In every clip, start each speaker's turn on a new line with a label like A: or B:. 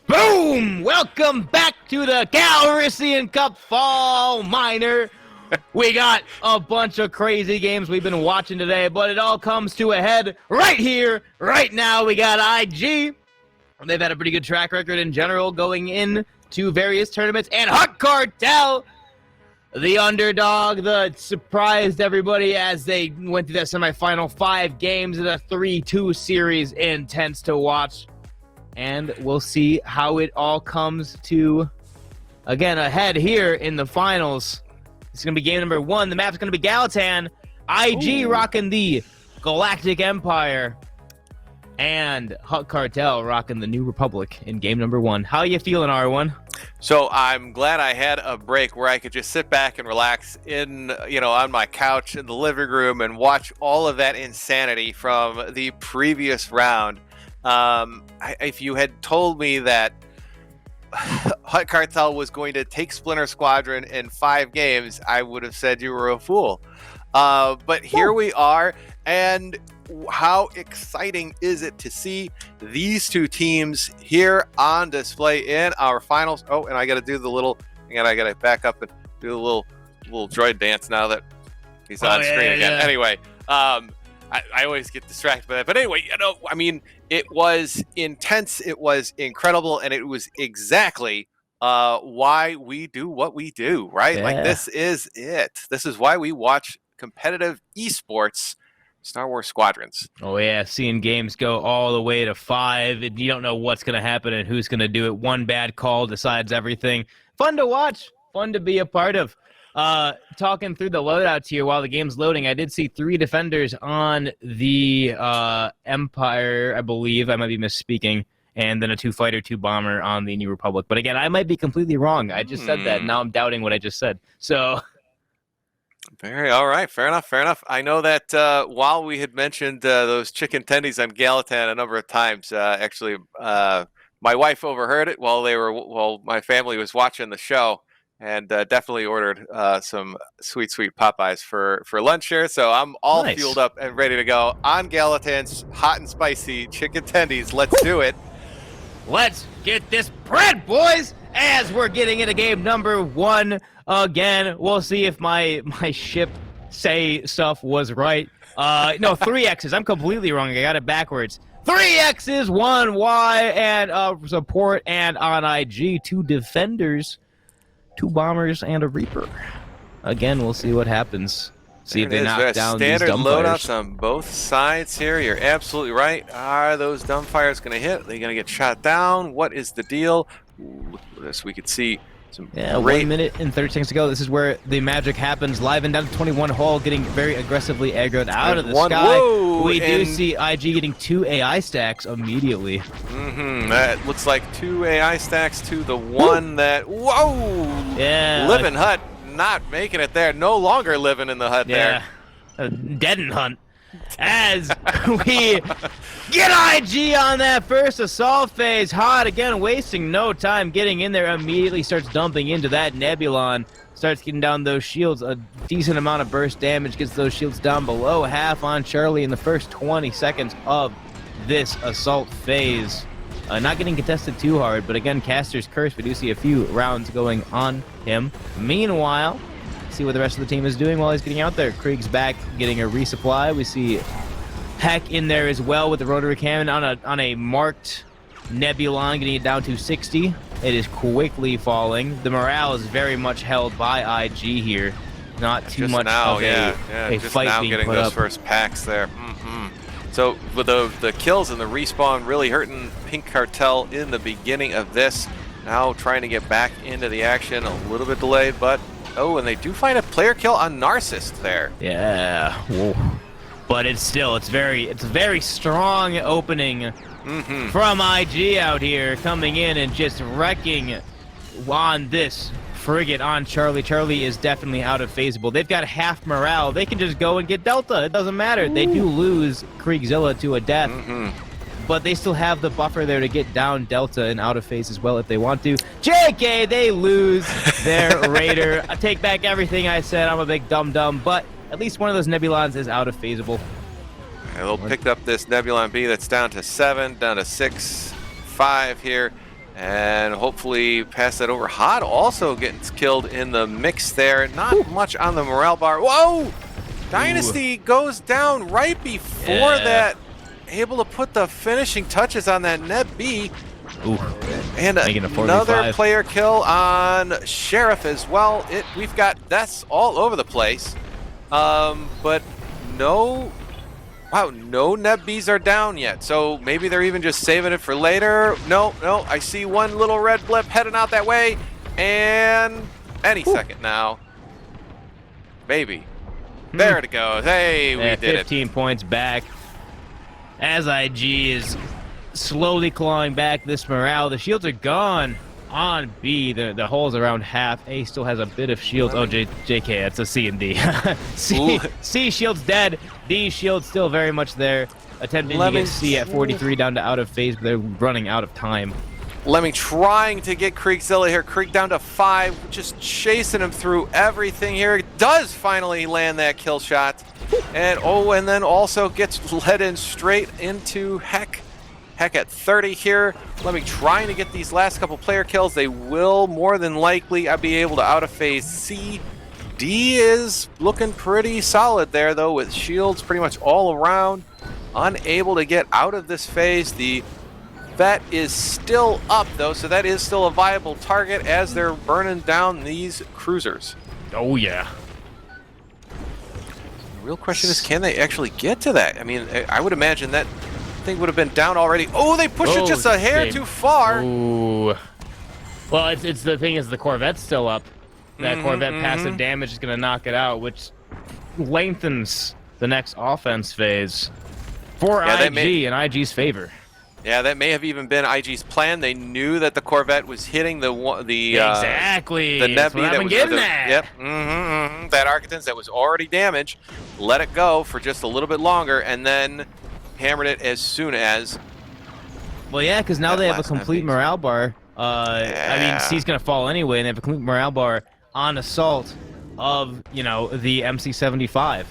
A: Boom! Welcome back to the Calrissian Cup Fall Minor. We got a bunch of crazy games we've been watching today, but it all comes to a head right here, right now. We got IG. They've had a pretty good track record in general going into various tournaments. And HUTT CARTEL, the underdog that surprised everybody as they went through that semifinal. 5 games in a 3-2 series. Intense to watch. And we'll see how it all comes to, again, a head here in the finals. It's going to be game number 1. The map's going to be Galatan. IG rocking the Galactic Empire. And HUTT CARTEL rocking the New Republic in game number 1. How you feeling, R1?
B: So I'm glad I had a break where I could just sit back and relax on my couch in the living room and watch all of that insanity from the previous round. If you had told me that HUTT CARTEL was going to take Splinter Squadron in 5 games, I would have said you were a fool. But here we are, and how exciting is it to see these two teams here on display in our finals. Oh, and I got to do the little, I got to back up and do the little droid dance now that he's on screen again. Yeah. Anyway, I always get distracted by that. But anyway, it was intense, it was incredible, and it was exactly why we do what we do, right? Yeah. Like, this is it. This is why we watch competitive esports Star Wars Squadrons.
A: Oh, yeah, seeing games go all the way to 5, and you don't know what's going to happen and who's going to do it. One bad call decides everything. Fun to watch, fun to be a part of. Talking through the loadouts here while the game's loading, I did see 3 defenders on the Empire, I believe. I might be misspeaking. And then a 2 fighter, 2 bomber on the New Republic. But again, I might be completely wrong. I just said that. Now I'm doubting what I just said. So...
B: all right. Fair enough. I know that while we had mentioned those chicken tendies on Galatan a number of times, my wife overheard it while my family was watching the show. And definitely ordered some sweet Popeyes for lunch here. So I'm all fueled up and ready to go on Galatan's hot and spicy chicken tendies. Let's do it.
A: Let's get this bread, boys, as we're getting into game number 1 again. We'll see if my ship say stuff was right. No, 3 X's. I'm completely wrong. I got it backwards. 3 X's, 1 Y, and support, and on IG, 2 defenders. 2 bombers and a Reaper. Again, we'll see what happens. See if they knock down these
B: standard
A: dumbfires.
B: Loadouts on both sides here. You're absolutely right. Are those dumbfires going to hit? Are they going to get shot down? What is the deal? Ooh, look at this. We could see some great...
A: 1 minute and 30 seconds to go. This is where the magic happens. Live and down to 21 Hall, getting very aggressively aggroed out of the sky.
B: Whoa,
A: we do see IG getting 2 AI stacks immediately.
B: That looks like 2 AI stacks to the one that... Whoa!
A: Yeah.
B: Living HUTT not making it there. No longer living in the HUTT there.
A: Dead and hunt. As we get IG on that first assault phase. HUTT, again, wasting no time getting in there. Immediately starts dumping into that Nebulon. Starts getting down those shields. A decent amount of burst damage. Gets those shields down below half on Charlie in the first 20 seconds of this assault phase. Not getting contested too hard, but again, Caster's Curse. We do see a few rounds going on him. Meanwhile, see what the rest of the team is doing while he's getting out there. Krieg's back getting a resupply. We see Heck in there as well with the rotary cannon on a marked Nebulon, getting it down to 60. It is quickly falling. The morale is very much held by IG here. Not too
B: just
A: much
B: now,
A: of a
B: just
A: fight
B: now
A: being
B: getting
A: put
B: those
A: up.
B: first packs there. So with the kills and the respawn really hurting Pink Cartel in the beginning of this. Now trying to get back into the action, a little bit delayed, but and they do find a player kill on Narcissist there.
A: Yeah, whoa. But it's a very strong opening from IG out here, coming in and just wrecking on this frigate on Charlie. Charlie is definitely out of phaseable. They've got half morale. They can just go and get Delta. It doesn't matter. Ooh. They do lose Kriegzilla to a death, but they still have the buffer there to get down Delta and out of phase as well if they want to. JK, they lose their Raider. I take back everything I said. I'm a big dum-dum, but at least one of those Nebulons is out of phaseable.
B: And they'll pick up this Nebulon B that's down to 7, down to 6, 5 here. And hopefully pass that over. HUTT also gets killed in the mix there. Not much on the morale bar. Whoa! Dynasty goes down right before that. Able to put the finishing touches on that Neb B. And another player kill on Sheriff as well. We've got deaths all over the place. But no... Wow, no Neb Bs are down yet, so maybe they're even just saving it for later. No, I see one little red blip heading out that way, and any second now. Maybe. There it goes. Hey, we did
A: 15 points back. As IG is slowly clawing back this morale. The shields are gone on B. The hole's around half. A still has a bit of shields. Oh, JK, that's a C and D. C shield's dead. D shield's still very much there. Attempting to get C at 43 down to out of phase, but they're running out of time.
B: Lemming trying to get Kriegzilla here. Krieg down to 5, just chasing him through everything here. It does finally land that kill shot. And and then also gets led in straight into Heck. Heck at 30 here. Lemming trying to get these last couple player kills. They will more than likely be able to out of phase C. D is looking pretty solid there though, with shields pretty much all around. Unable to get out of this phase. The vet is still up though, so that is still a viable target as they're burning down these cruisers.
A: Oh yeah.
B: The real question is, can they actually get to that? I mean, I would imagine that thing would have been down already. Oh, they pushed it just a hair too far.
A: Ooh. Well, it's the thing is the Corvette's still up. That Corvette passive damage is going to knock it out, which lengthens the next offense phase for IG in IG's favor.
B: Yeah, that may have even been IG's plan. They knew that the Corvette was hitting the
A: exactly
B: the Nebby
A: that was getting at.
B: Yep, that Architens that was already damaged. Let it go for just a little bit longer, and then hammered it as soon as.
A: Well, yeah, because now they have a complete morale bar. I mean, C's gonna fall anyway, and they have a complete morale bar on assault of the MC-75.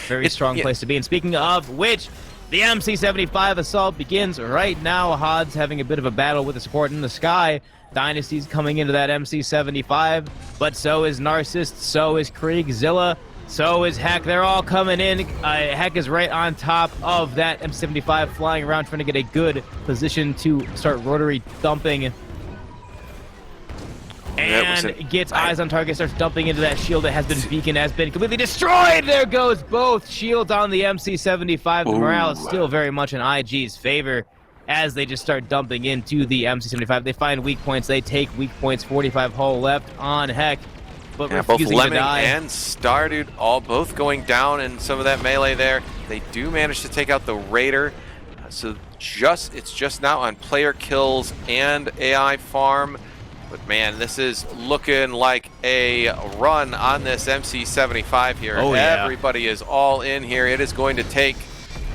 A: Very strong place to be. And speaking of which, the MC-75 assault begins right now. HUTT's having a bit of a battle with the support in the sky. Dynasty's coming into that MC-75, but so is Narcissist, so is Kriegzilla, so is Heck. They're all coming in. Heck is right on top of that MC-75, flying around, trying to get a good position to start rotary dumping. And gets eyes on target, starts dumping into that shield that has been beacon, has been completely destroyed. There goes both shields on the MC-75. The morale is still very much in IG's favor as they just start dumping into the MC-75. They find weak points. They take weak points. 45 hull left on Heck, but refusing
B: both
A: to die.
B: Lemming and Stardude both going down in some of that melee there. They do manage to take out the Raider. So it's just now on player kills and AI farm. But man, this is looking like a run on this MC-75 here.
A: Oh, yeah.
B: Everybody is all in here. It is going to take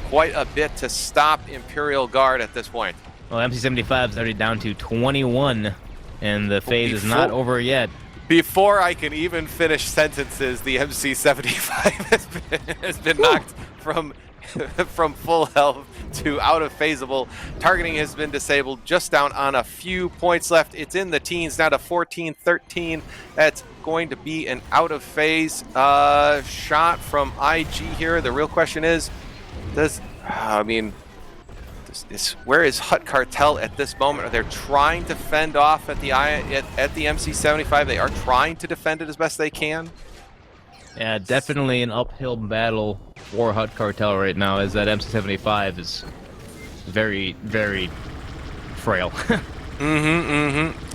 B: quite a bit to stop Imperial Guard at this point.
A: Well, MC-75 is already down to 21, and the phase is not over yet.
B: Before I can even finish sentences, the MC-75 has been knocked from full health to out of phaseable. Targeting has been disabled, just down on a few points left. It's in the teens now to 14-13. That's going to be an out of phase shot from IG here. The real question is, where is HUTT Cartel at this moment? Are they trying to fend off at the MC-75? They are trying to defend it as best they can.
A: Yeah, definitely an uphill battle for HUTT Cartel right now, as that MC-75 is very, very frail.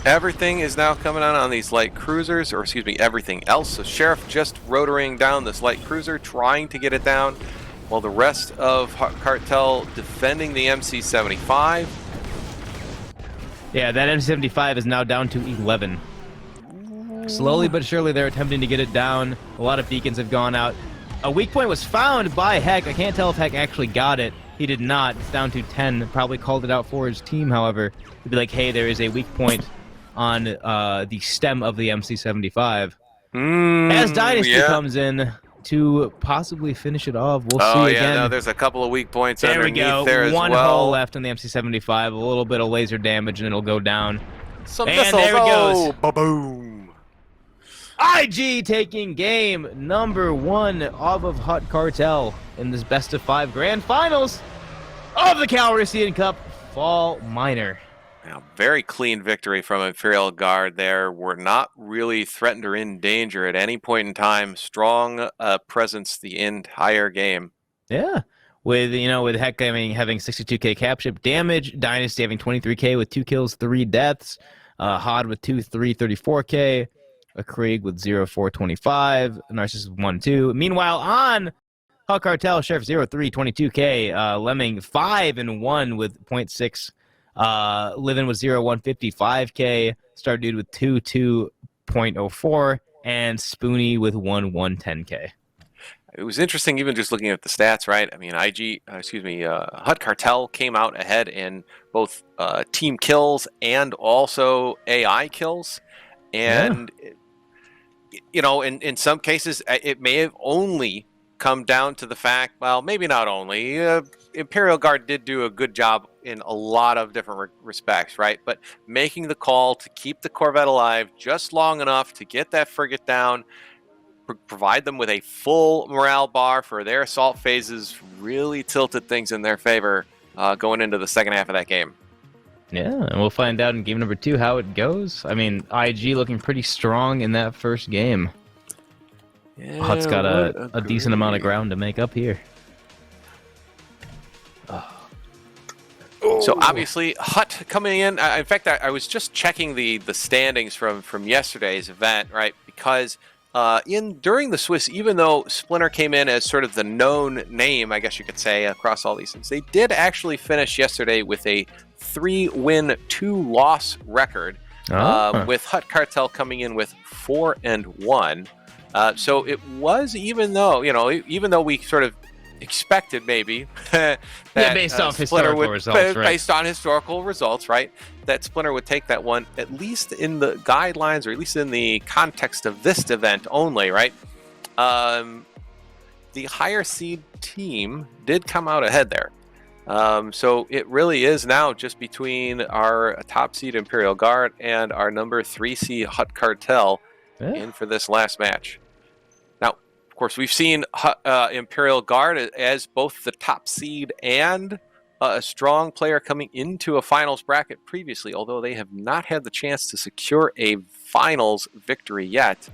B: Everything is now coming on these light cruisers, or excuse me, everything else. So Sheriff just rotoring down this light cruiser, trying to get it down, while the rest of HUTT Cartel defending the MC-75.
A: Yeah, that MC-75 is now down to 11. Slowly but surely, they're attempting to get it down. A lot of beacons have gone out. A weak point was found by Heck. I can't tell if Heck actually got it. He did not. It's down to 10. Probably called it out for his team, however. To be like, hey, there is a weak point on the stem of the MC75. As Dynasty comes in to possibly finish it off. We'll see again.
B: No, there's a couple of weak points
A: there
B: underneath
A: we go.
B: there as
A: One
B: well.
A: hull left on the MC75. A little bit of laser damage, and it'll go down.
B: Some
A: and
B: missiles.
A: there it goes.
B: Ba-boom.
A: IG taking game number 1 of HUTT CARTEL in this best-of-5 grand finals of the Calrissian Cup Fall Minor.
B: Now, very clean victory from Imperial Guard there. We're not really threatened or in danger at any point in time. Strong presence the entire game.
A: Yeah. With Heck having 62k capship damage, Dynasty having 23k with 2 kills, 3 deaths, HOD with 34k, a Krieg with 425, Narcissus 1-2. Meanwhile, on HUTT CARTEL, Sheriff 2322k, Lemming 5-1 with 0.6. Livin with 155k, Star Dude with 2.04, and Spoony with 110k.
B: It was interesting, even just looking at the stats, right? I mean, HUTT CARTEL came out ahead in both team kills and also AI kills, and in some cases, it may have only come down to the fact, well, maybe not only. Imperial Guard did do a good job in a lot of different respects, right? But making the call to keep the Corvette alive just long enough to get that frigate down, provide them with a full morale bar for their assault phases, really tilted things in their favor going into the second half of that game.
A: Yeah, and we'll find out in game number 2 how it goes. I mean, IG looking pretty strong in that first game.
B: Yeah,
A: HUTT's got a decent amount of ground to make up here.
B: So obviously, HUTT coming in. In fact, I was just checking the standings from yesterday's event, right? Because during the Swiss, even though Splinter came in as sort of the known name, I guess you could say, across all these things, they did actually finish yesterday with a 3-win, 2-loss record, with HUTT CARTEL coming in with 4-1. So it was, even though we sort of expected maybe that
A: based off historical results, right?
B: Based on historical results, right? That Splinter would take that one, at least in the guidelines, or at least in the context of this event only, right? The higher seed team did come out ahead there. So it really is now just between our top seed Imperial Guard and our number 3 seed HUTT CARTEL in for this last match. Now, of course, we've seen Imperial Guard as both the top seed and a strong player coming into a finals bracket previously, although they have not had the chance to secure a finals victory yet.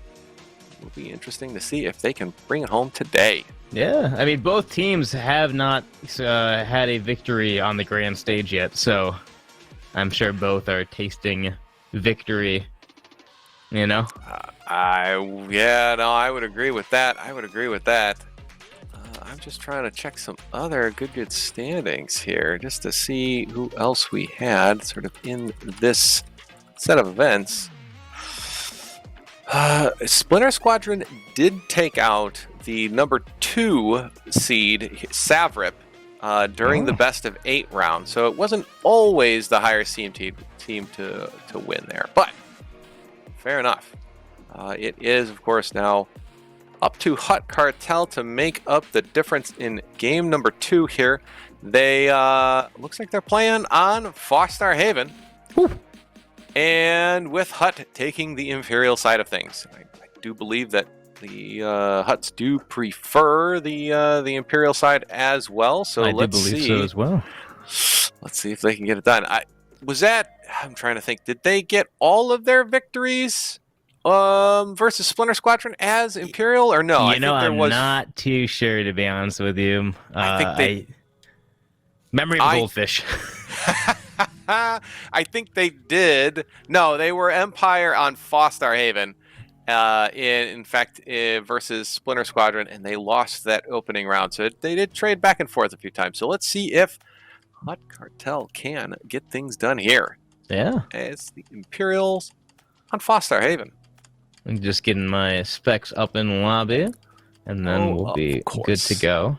B: It will be interesting to see if they can bring it home today.
A: Yeah, I mean, both teams have not had a victory on the grand stage yet, so I'm sure both are tasting victory,
B: I would agree with that. I'm just trying to check some other good standings here, just to see who else we had sort of in this set of events. Splinter Squadron did take out the number 2 seed Savrip during the best of 8 round, so it wasn't always the higher team to win there, but fair enough. It is, of course, now up to HUTT CARTEL to make up the difference in game number 2 here. They looks like they're playing on Foster Haven. Woo. And with HUTT taking the Imperial side of things. I do believe that the HUTTs do prefer the Imperial side as well. So
A: I do believe so as well.
B: Let's see if they can get it done. I'm trying to think. Did they get all of their victories versus Splinter Squadron as Imperial, or no?
A: I'm not too sure, to be honest with you.
B: I think
A: memory of a goldfish.
B: I think they did. No, they were Empire on Foster Haven. In fact, versus Splinter Squadron, and they lost that opening round. So they did trade back and forth a few times. So let's see if HUTT CARTEL can get things done here.
A: Yeah.
B: It's the Imperials on Foster Haven.
A: I'm just getting my specs up in lobby, and then we'll be good to go.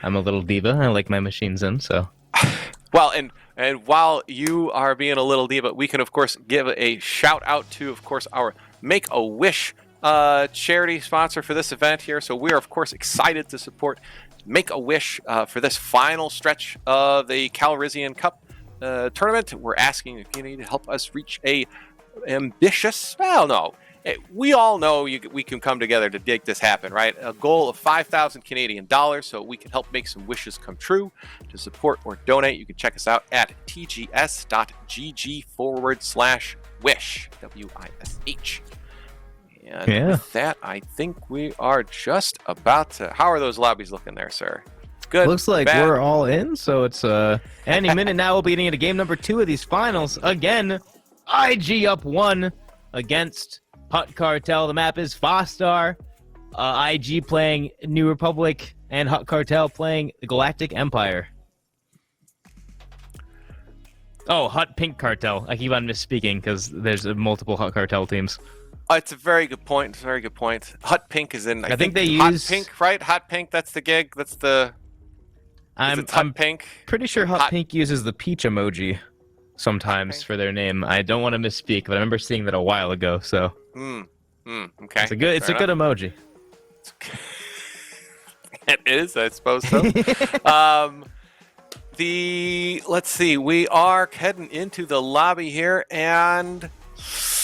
A: I'm a little diva. I like my machines in, so.
B: Well, and while you are being a little diva, we can, of course, give a shout out to, of course, our Make-A-Wish charity sponsor for this event here. So we are, of course, excited to support Make-A-Wish for this final stretch of the Calrissian Cup tournament. We're asking the community to help us reach a ambitious, well, no, we all know we can come together to make this happen, right? A goal of 5,000 Canadian dollars, so we can help make some wishes come true. To support or donate, you can check us out at tgs.gg/wish, W-I-S-H. And with that, I think we are just about to. How are those lobbies looking there, sir? Good.
A: Looks like we're all in, so it's any minute now we'll be getting into game number 2 of these finals. Again, IG up 1 against HUTT Cartel. The map is Fostar. IG playing New Republic, and HUTT Cartel playing the Galactic Empire. Oh, HUTT Pink Cartel. I keep on misspeaking because there's multiple HUTT Cartel teams.
B: It's a very good point. It's a very good point. HUTT Pink is in.
A: I think they use
B: HUTT Pink, right? HUTT Pink. That's the gig. That's the.
A: I'm
B: Pink.
A: Pretty sure HUTT Pink uses the peach emoji sometimes for their name. I don't want to misspeak, but I remember seeing that a while ago. So.
B: Okay.
A: It's a good emoji.
B: It is, I suppose so. Let's see. We are heading into the lobby here, and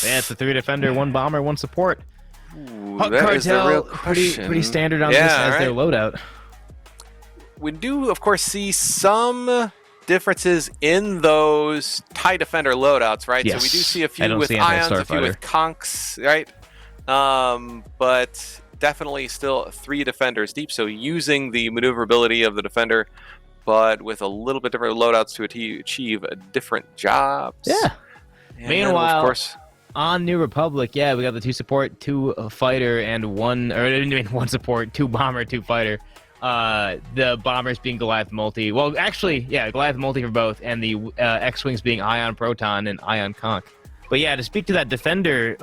A: yeah, it's a 3 defender, 1 bomber, 1 support. HUTT Cartel, pretty standard on this as their loadout.
B: We do, of course, see some differences in those TIE Defender loadouts, right?
A: Yes.
B: So we do see a few with Ions, a few with Conks, right? But definitely still 3 defenders deep, so using the maneuverability of the defender, but with a little bit different loadouts to achieve different jobs.
A: Yeah.
B: And
A: Meanwhile,
B: then, of course,
A: on New Republic, we got the 2 support, 2 fighter, and 1 support, 2 bomber, 2 fighter. The bombers being Goliath multi. Well, actually, yeah, Goliath multi for both, and the X-wings being Ion Proton and Ion Conch. But yeah, to speak to that defender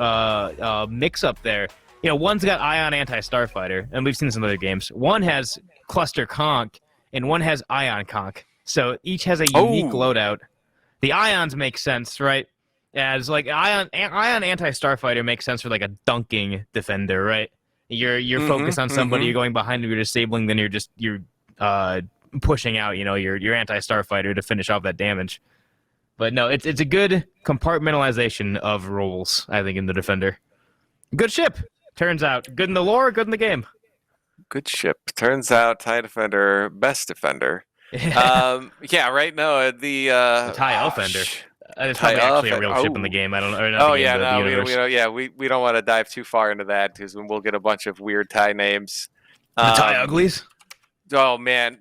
A: mix-up there, one's got Ion Anti-Starfighter, and we've seen this in other games. One has Cluster Conch, and one has Ion Conch. So each has a unique loadout. The Ions make sense, right? As like Ion Anti-Starfighter makes sense for like a dunking defender, right? You're focused on somebody, you're going behind them, you're disabling, then you're pushing out, your Anti-Starfighter to finish off that damage. But no, it's a good compartmentalization of roles, I think, in the defender. Good ship, turns out. Good in the lore, good in the game.
B: Good ship. Turns out TIE Defender, best defender. Yeah, right? No, the
A: TIE Offender. It's probably actually a real ship in the game. I don't know.
B: We don't want to dive too far into that because we'll get a bunch of weird TIE names.
A: The TIE Uglies?
B: Oh man,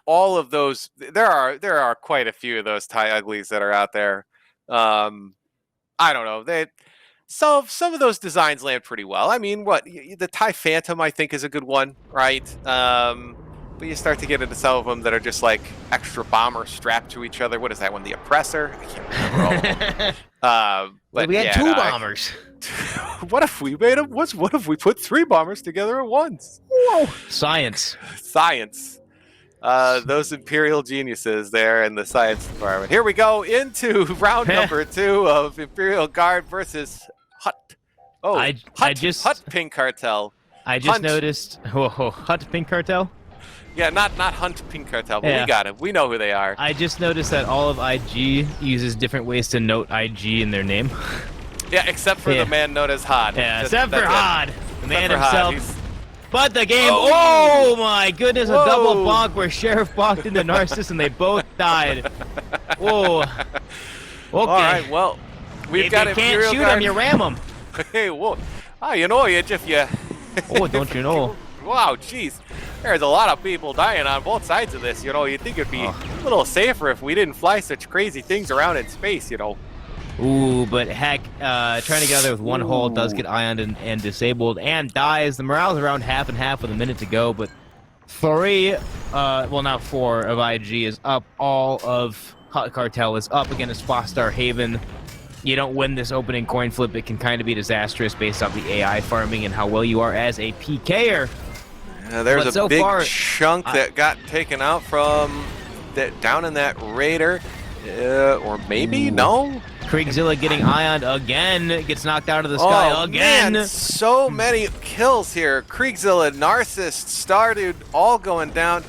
B: all of those. There are quite a few of those TIE Uglies that are out there. I don't know. Some of those designs land pretty well. I mean, the TIE Phantom I think is a good one, right? But you start to get into some of them that are just like extra bombers strapped to each other. What is that one? The Oppressor? I can't remember all of them. But
A: we had 2 bombers.
B: What if we made them? What if we put 3 bombers together at once?
A: Whoa! Science.
B: Those Imperial geniuses there in the science department. Here we go into round number 2 of Imperial Guard versus HUTT. Oh, HUTT Pink Cartel.
A: I just noticed. HUTT Pink Cartel.
B: Yeah, not Hunt Pink Cartel, but we got it. We know who they are.
A: I just noticed that all of IG uses different ways to note IG in their name.
B: Yeah, except for the man known as HUTT.
A: Yeah, except for HUTT, the man himself. But the game, oh my goodness, a double bonk where Sheriff bonked into Narcissus and they both died. Whoa. Okay.
B: All right, well, we've got Imperial
A: Guard. If you can't shoot him, you ram him.
B: Hey, whoa. Oh, if you...
A: Oh, don't you know?
B: Wow, jeez. There's a lot of people dying on both sides of this, You'd think it'd be a little safer if we didn't fly such crazy things around in space,
A: Ooh, but heck, trying to get out there with 1 hull does get ioned and disabled and dies. The morale's around half and half with a minute to go, but 3, well now 4 of IG is up. All of HUTT Cartel is up against Fostar Haven. you don't win this opening coin flip, it can kind of be disastrous based off the AI farming and how well you are as a PKer.
B: There's a big chunk that got taken out from that down in that Raider. Or maybe, no?
A: Kriegzilla getting ioned again, gets knocked out of the sky again.
B: Man, so many kills here. Kriegzilla, Narcissist, Stardude, all going down.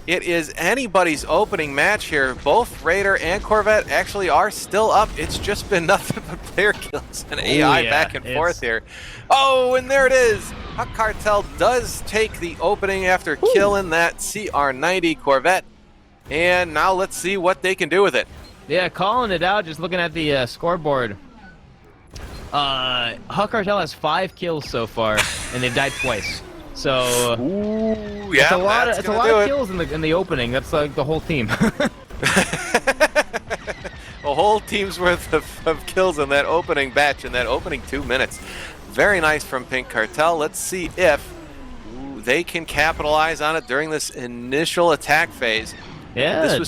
B: It is anybody's opening match here. Both Raider and Corvette actually are still up. It's just been nothing but player kills and AI back and forth here. Oh, and there it is. HUTT Cartel does take the opening after killing that CR90 Corvette. And now let's see what they can do with it.
A: Yeah, calling it out, just looking at the scoreboard. HUTT Cartel has 5 kills so far, and they've died twice. So
B: ooh, yeah,
A: it's a lot of kills in the opening. That's like the whole team.
B: A whole team's worth of kills in that opening batch in that opening 2 minutes. Very nice from Pink Cartel. Let's see if they can capitalize on it during this initial attack phase.
A: Yeah.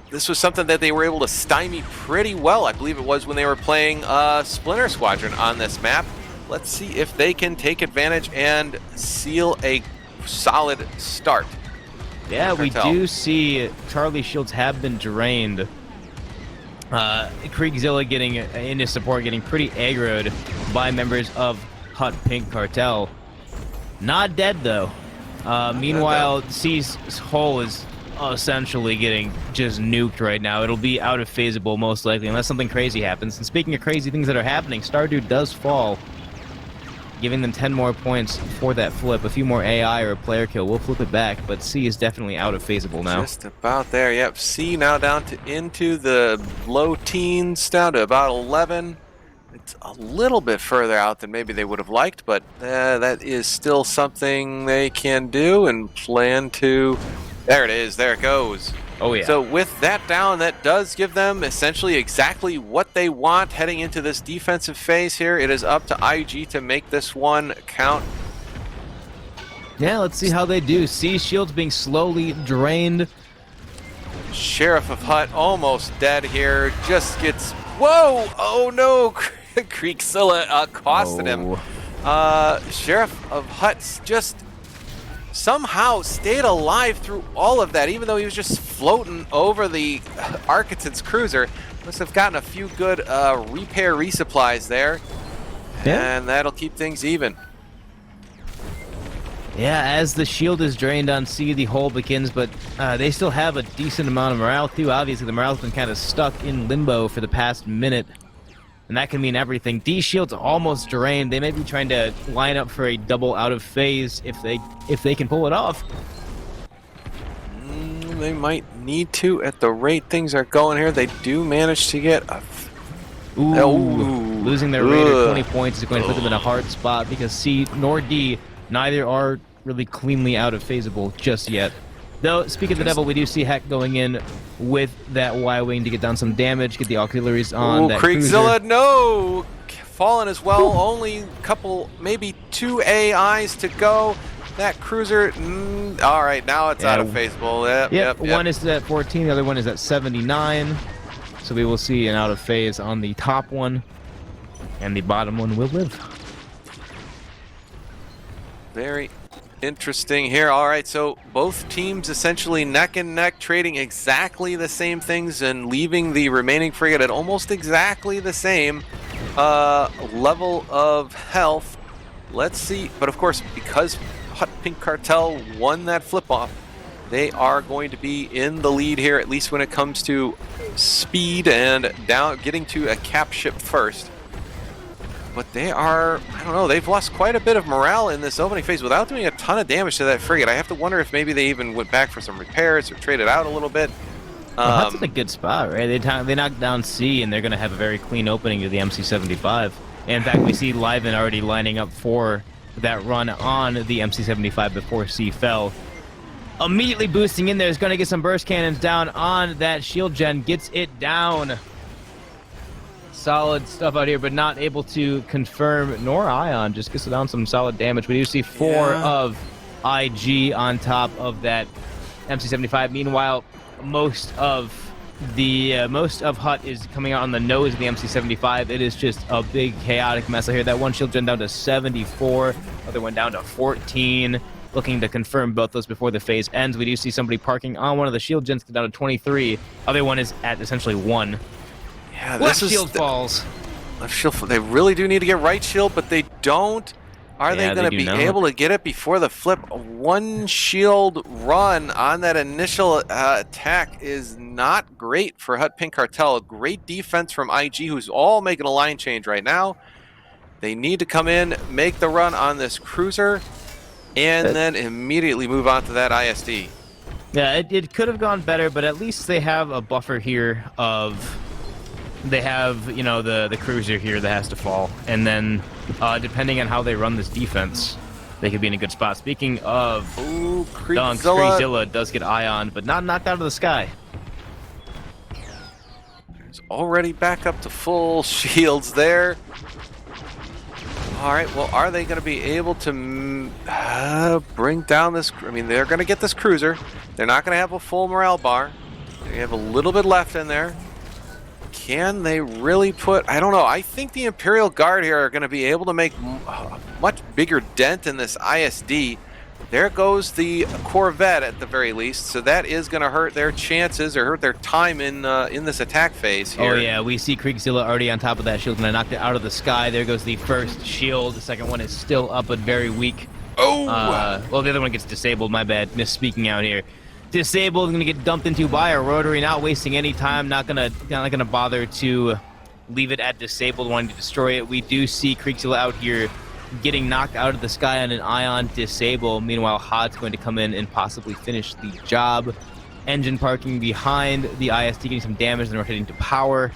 B: This was something that they were able to stymie pretty well. I believe it was when they were playing Splinter Squadron on this map. Let's see if they can take advantage and seal a solid start.
A: Yeah, we do see Charlie shields have been drained. Kriegzilla getting into support, getting pretty aggroed by members of HUTT Pink Cartel. Not dead though. Meanwhile, C's hull is essentially getting just nuked right now. It'll be out of phaseable most likely unless something crazy happens. And speaking of crazy things that are happening, Stardude does fall, giving them 10 more points for that flip. A few more AI or a player kill will flip it back, but C is definitely out of phaseable now.
B: Just about there, yep. C now down to into the low teens, down to about 11. It's a little bit further out than maybe they would have liked, but that is still something they can do and plan to. There it is, there it goes.
A: Oh yeah.
B: So with that down, that does give them essentially exactly what they want heading into this defensive phase here. It is up to IG to make this one count.
A: Yeah, let's see how they do. C shields being slowly drained.
B: Sheriff of HUTT almost dead here. Just gets, whoa! Oh no! Kriegzilla accosted him. Sheriff of HUTT just somehow stayed alive through all of that, even though he was just floating over the Architect's cruiser. Must have gotten a few good repair resupplies there, and that'll keep things even.
A: Yeah, as the shield is drained on C, the hole begins, but they still have a decent amount of morale too. Obviously, the morale's been kind of stuck in limbo for the past minute, and that can mean everything. D shield's almost drained. They may be trying to line up for a double out of phase if they can pull it off.
B: They might need to at the rate things are going here. They do manage to get a...
A: Losing their Raider 20 points is going to put them in a hard spot because C nor D, neither are really cleanly out of phaseable just yet. Though, speaking of the devil, we do see Heck going in with that Y-Wing to get down some damage, get the auxiliaries on that
B: Kriegzilla, no! Fallen as well, only a couple, maybe 2 AIs to go. That cruiser, all right, now it's out of phaseable. Yep.
A: One is at 14, the other one is at 79. So we will see an out of phase on the top one, and the bottom one will live.
B: Very interesting here. All right, so both teams essentially neck and neck, trading exactly the same things and leaving the remaining frigate at almost exactly the same level of health. Let's see, but of course, because HUTT Pink Cartel won that flip-off, they are going to be in the lead here, at least when it comes to speed and getting to a cap ship first. But they are, I don't know, they've lost quite a bit of morale in this opening phase without doing a ton of damage to that frigate. I have to wonder if maybe they even went back for some repairs or traded out a little bit.
A: Well, that's in a good spot, right? They knocked down C, and they're going to have a very clean opening to the MC-75. In fact, we see Liven already lining up for that run on the MC-75 before C fell. Immediately boosting in there is going to get some burst cannons down on that shield gen. Gets it down. Solid stuff out here, but not able to confirm nor Ion. Just gets down some solid damage. We do see 4 of IG on top of that MC-75. Meanwhile, most of most of HUTT is coming out on the nose of the MC75. It is just a big chaotic mess out here. That one shield gen down to 74, other one down to 14. Looking to confirm both those before the phase ends. We do see somebody parking on one of the shield gens down to 23. Other one is at essentially 1.
B: Yeah,
A: Left shield falls.
B: Left shield. They really do need to get right shield, but they don't. Are they going to be able to get it before the flip? One shield run on that initial attack is not great for HUTT Pink Cartel. Great defense from IG, who's all making a line change right now. They need to come in, make the run on this cruiser, and then immediately move on to that ISD.
A: Yeah, it could have gone better, but at least they have a buffer here of... They have, you know, the cruiser here that has to fall, and then depending on how they run this defense, they could be in a good spot. Speaking of dunks, Creekzilla does get Ion, but not knocked out of the sky.
B: There's already back up to full shields there. All right, well, are they going to be able to bring down this? I mean, they're going to get this cruiser. They're not going to have a full morale bar. They have a little bit left in there. Can they really put... I don't know. I think the Imperial Guard here are going to be able to make a much bigger dent in this ISD. There goes the Corvette at the very least, so that is going to hurt their chances or hurt their time in this attack phase here.
A: Oh yeah, we see Creekzilla already on top of that shield, and I knocked it out of the sky. There goes the first shield. The second one is still up but very weak.
B: Oh!
A: Well, the other one gets disabled. My bad. Misspeaking out here. Disabled, going to get dumped into by a rotary, not wasting any time, not gonna bother to leave it at disabled, wanting to destroy it. We do see Creekzilla out here getting knocked out of the sky on an Ion disable. Meanwhile, HUTT's going to come in and possibly finish the job. Engine parking behind the ISD, getting some damage, then we're heading to power.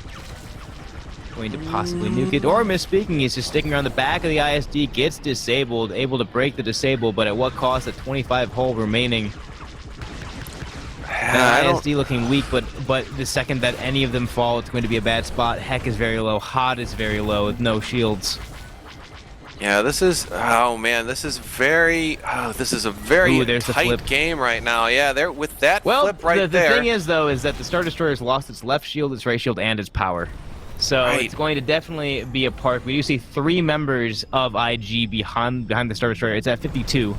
A: Going to possibly nuke it, or misspeaking, he's just sticking around the back of the ISD, gets disabled, able to break the disable, but at what cost? At 25 hull remaining. ISD looking weak, but the second that any of them fall, it's going to be a bad spot. Heck is very low. HUTT is very low with no shields.
B: Yeah, this is... Oh, man, this is very... Oh, this is a very tight game right now. Yeah, there with that flip right there.
A: The thing is, though, is that the Star Destroyer has lost its left shield, its right shield, and its power. So it's going to definitely be a part. We do see 3 members of IG behind the Star Destroyer. It's at 52.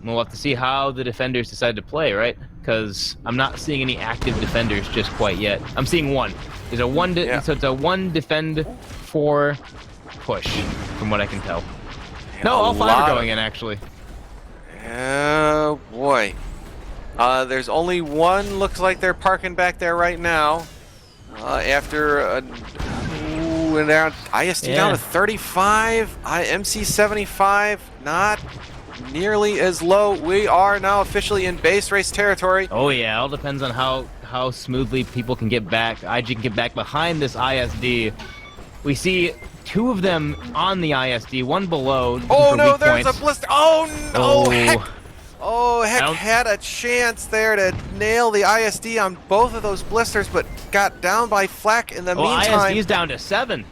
A: We'll have to see how the defenders decide to play, right? Because I'm not seeing any active defenders just quite yet. I'm seeing one. There's a one, so it's a 1 defend 4 push, from what I can tell. No, all 5 are going in, actually.
B: Oh, boy. There's only 1, looks like they're parking back there right now. After and down, ISD down to 35, MC75 not nearly as low. We are now officially in base race territory.
A: Oh yeah, all depends on how smoothly people can get back. IG can get back behind this ISD. We see 2 of them on the ISD, 1 below.
B: Oh no, there's a blister. Oh no, heck.
A: Oh.
B: Oh, heck, had a chance there to nail the ISD on both of those blisters, but got down by flak in the meantime.
A: ISD's down to 7.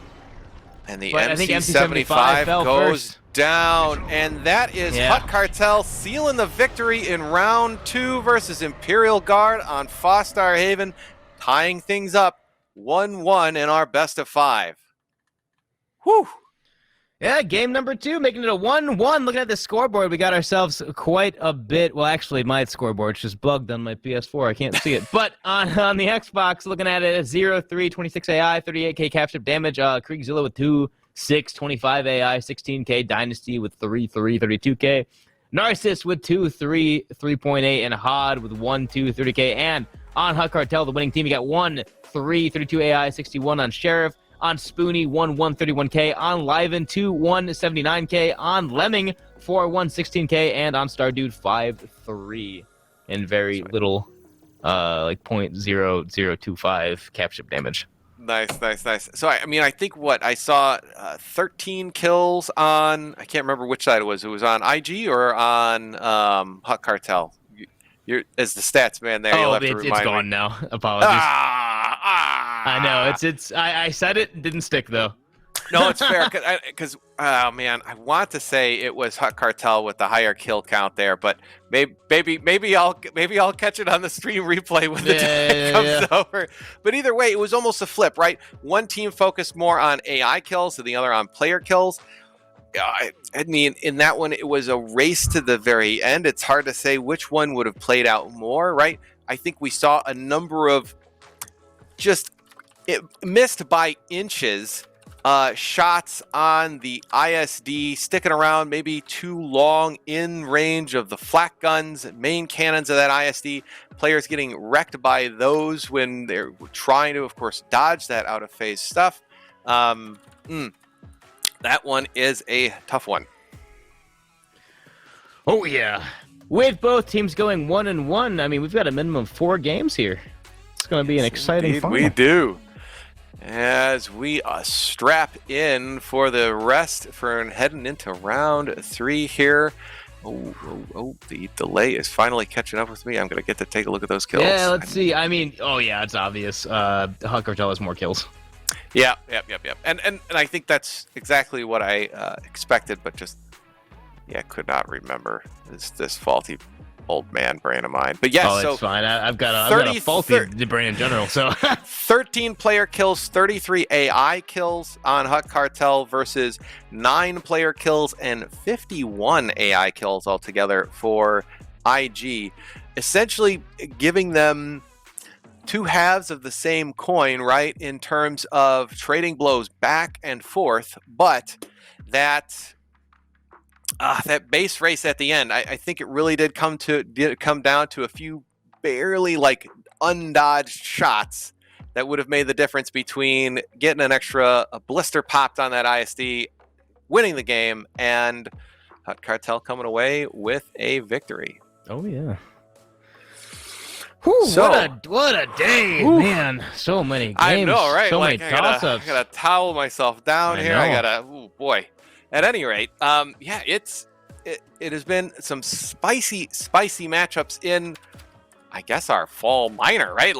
B: And the MC75 goes down, and that is HUTT Cartel sealing the victory in round 2 versus Imperial Guard on Fostar Haven, tying things up 1-1 in our best of 5. Whew.
A: Yeah, game number 2, making it a 1-1. Looking at the scoreboard, we got ourselves quite a bit. Well, actually, my scoreboard's just bugged on my PS4. I can't see it. But on the Xbox, looking at it, 0-3, 26 AI, 38k capture damage. Creekzilla with 2-6, 25 AI, 16k. Dynasty with 3-3, 32k. Narcissus with 2-3, 3.8. And HOD with 1-2, 30k. And on HUTT Cartel, the winning team, you got 1-3, 32 AI, 61 on Sheriff. On Spoony, 1-1, 31k. On Liven, 2-1, 79k. On Lemming, 4-1, 16k. And on Stardude, 5-3. And very little, like 0.0025 capture damage.
B: Nice, nice, nice. So, I mean, I think I saw 13 kills on, I can't remember which side it was. It was on IG or on HUTT Cartel? You're, as the stats man there, you'll have to remind me.
A: It's gone now. Apologies. I know, I said it, didn't stick though.
B: No, it's fair because oh man, I want to say it was HUTT Cartel with the higher kill count there, but maybe I'll catch it on the stream replay when the day comes over. But either way, it was almost a flip, right? One team focused more on AI kills and the other on player kills. I mean, in that one, it was a race to the very end. It's hard to say which one would have played out more, right? I think we saw a number of just missed by inches shots on the ISD, sticking around maybe too long in range of the flak guns, main cannons of that ISD. Players getting wrecked by those when they're trying to, of course, dodge that out of phase stuff. That one is a tough one.
A: Oh, yeah. With both teams going 1-1, I mean, we've got a minimum of 4 games here. It's going to be an exciting final.
B: We do. As we strap in for the rest for heading into round 3 here. Oh, the delay is finally catching up with me. I'm going to get to take a look at those kills.
A: Yeah, let's see. I mean, oh, yeah, it's obvious. HUTT Cartel has more kills.
B: Yep. And I think that's exactly what I expected, but just, could not remember this faulty old man brain of mine. But yes,
A: so it's fine. I've got a faulty brain in general. So
B: 13 player kills, 33 AI kills on HUTT Cartel versus 9 player kills and 51 AI kills altogether for IG. Essentially giving them 2 halves of the same coin, right, in terms of trading blows back and forth, but that base race at the end, I think it really did come down to a few barely undodged shots that would have made the difference between getting a blister popped on that ISD, winning the game, and HUTT Cartel coming away with a victory.
A: Oh yeah. Whew, so, what a day, man! So many games. I know, right? So many toss-ups.
B: I gotta towel myself down here. Oh boy. At any rate, it has been some spicy matchups in, I guess, our fall minor, right?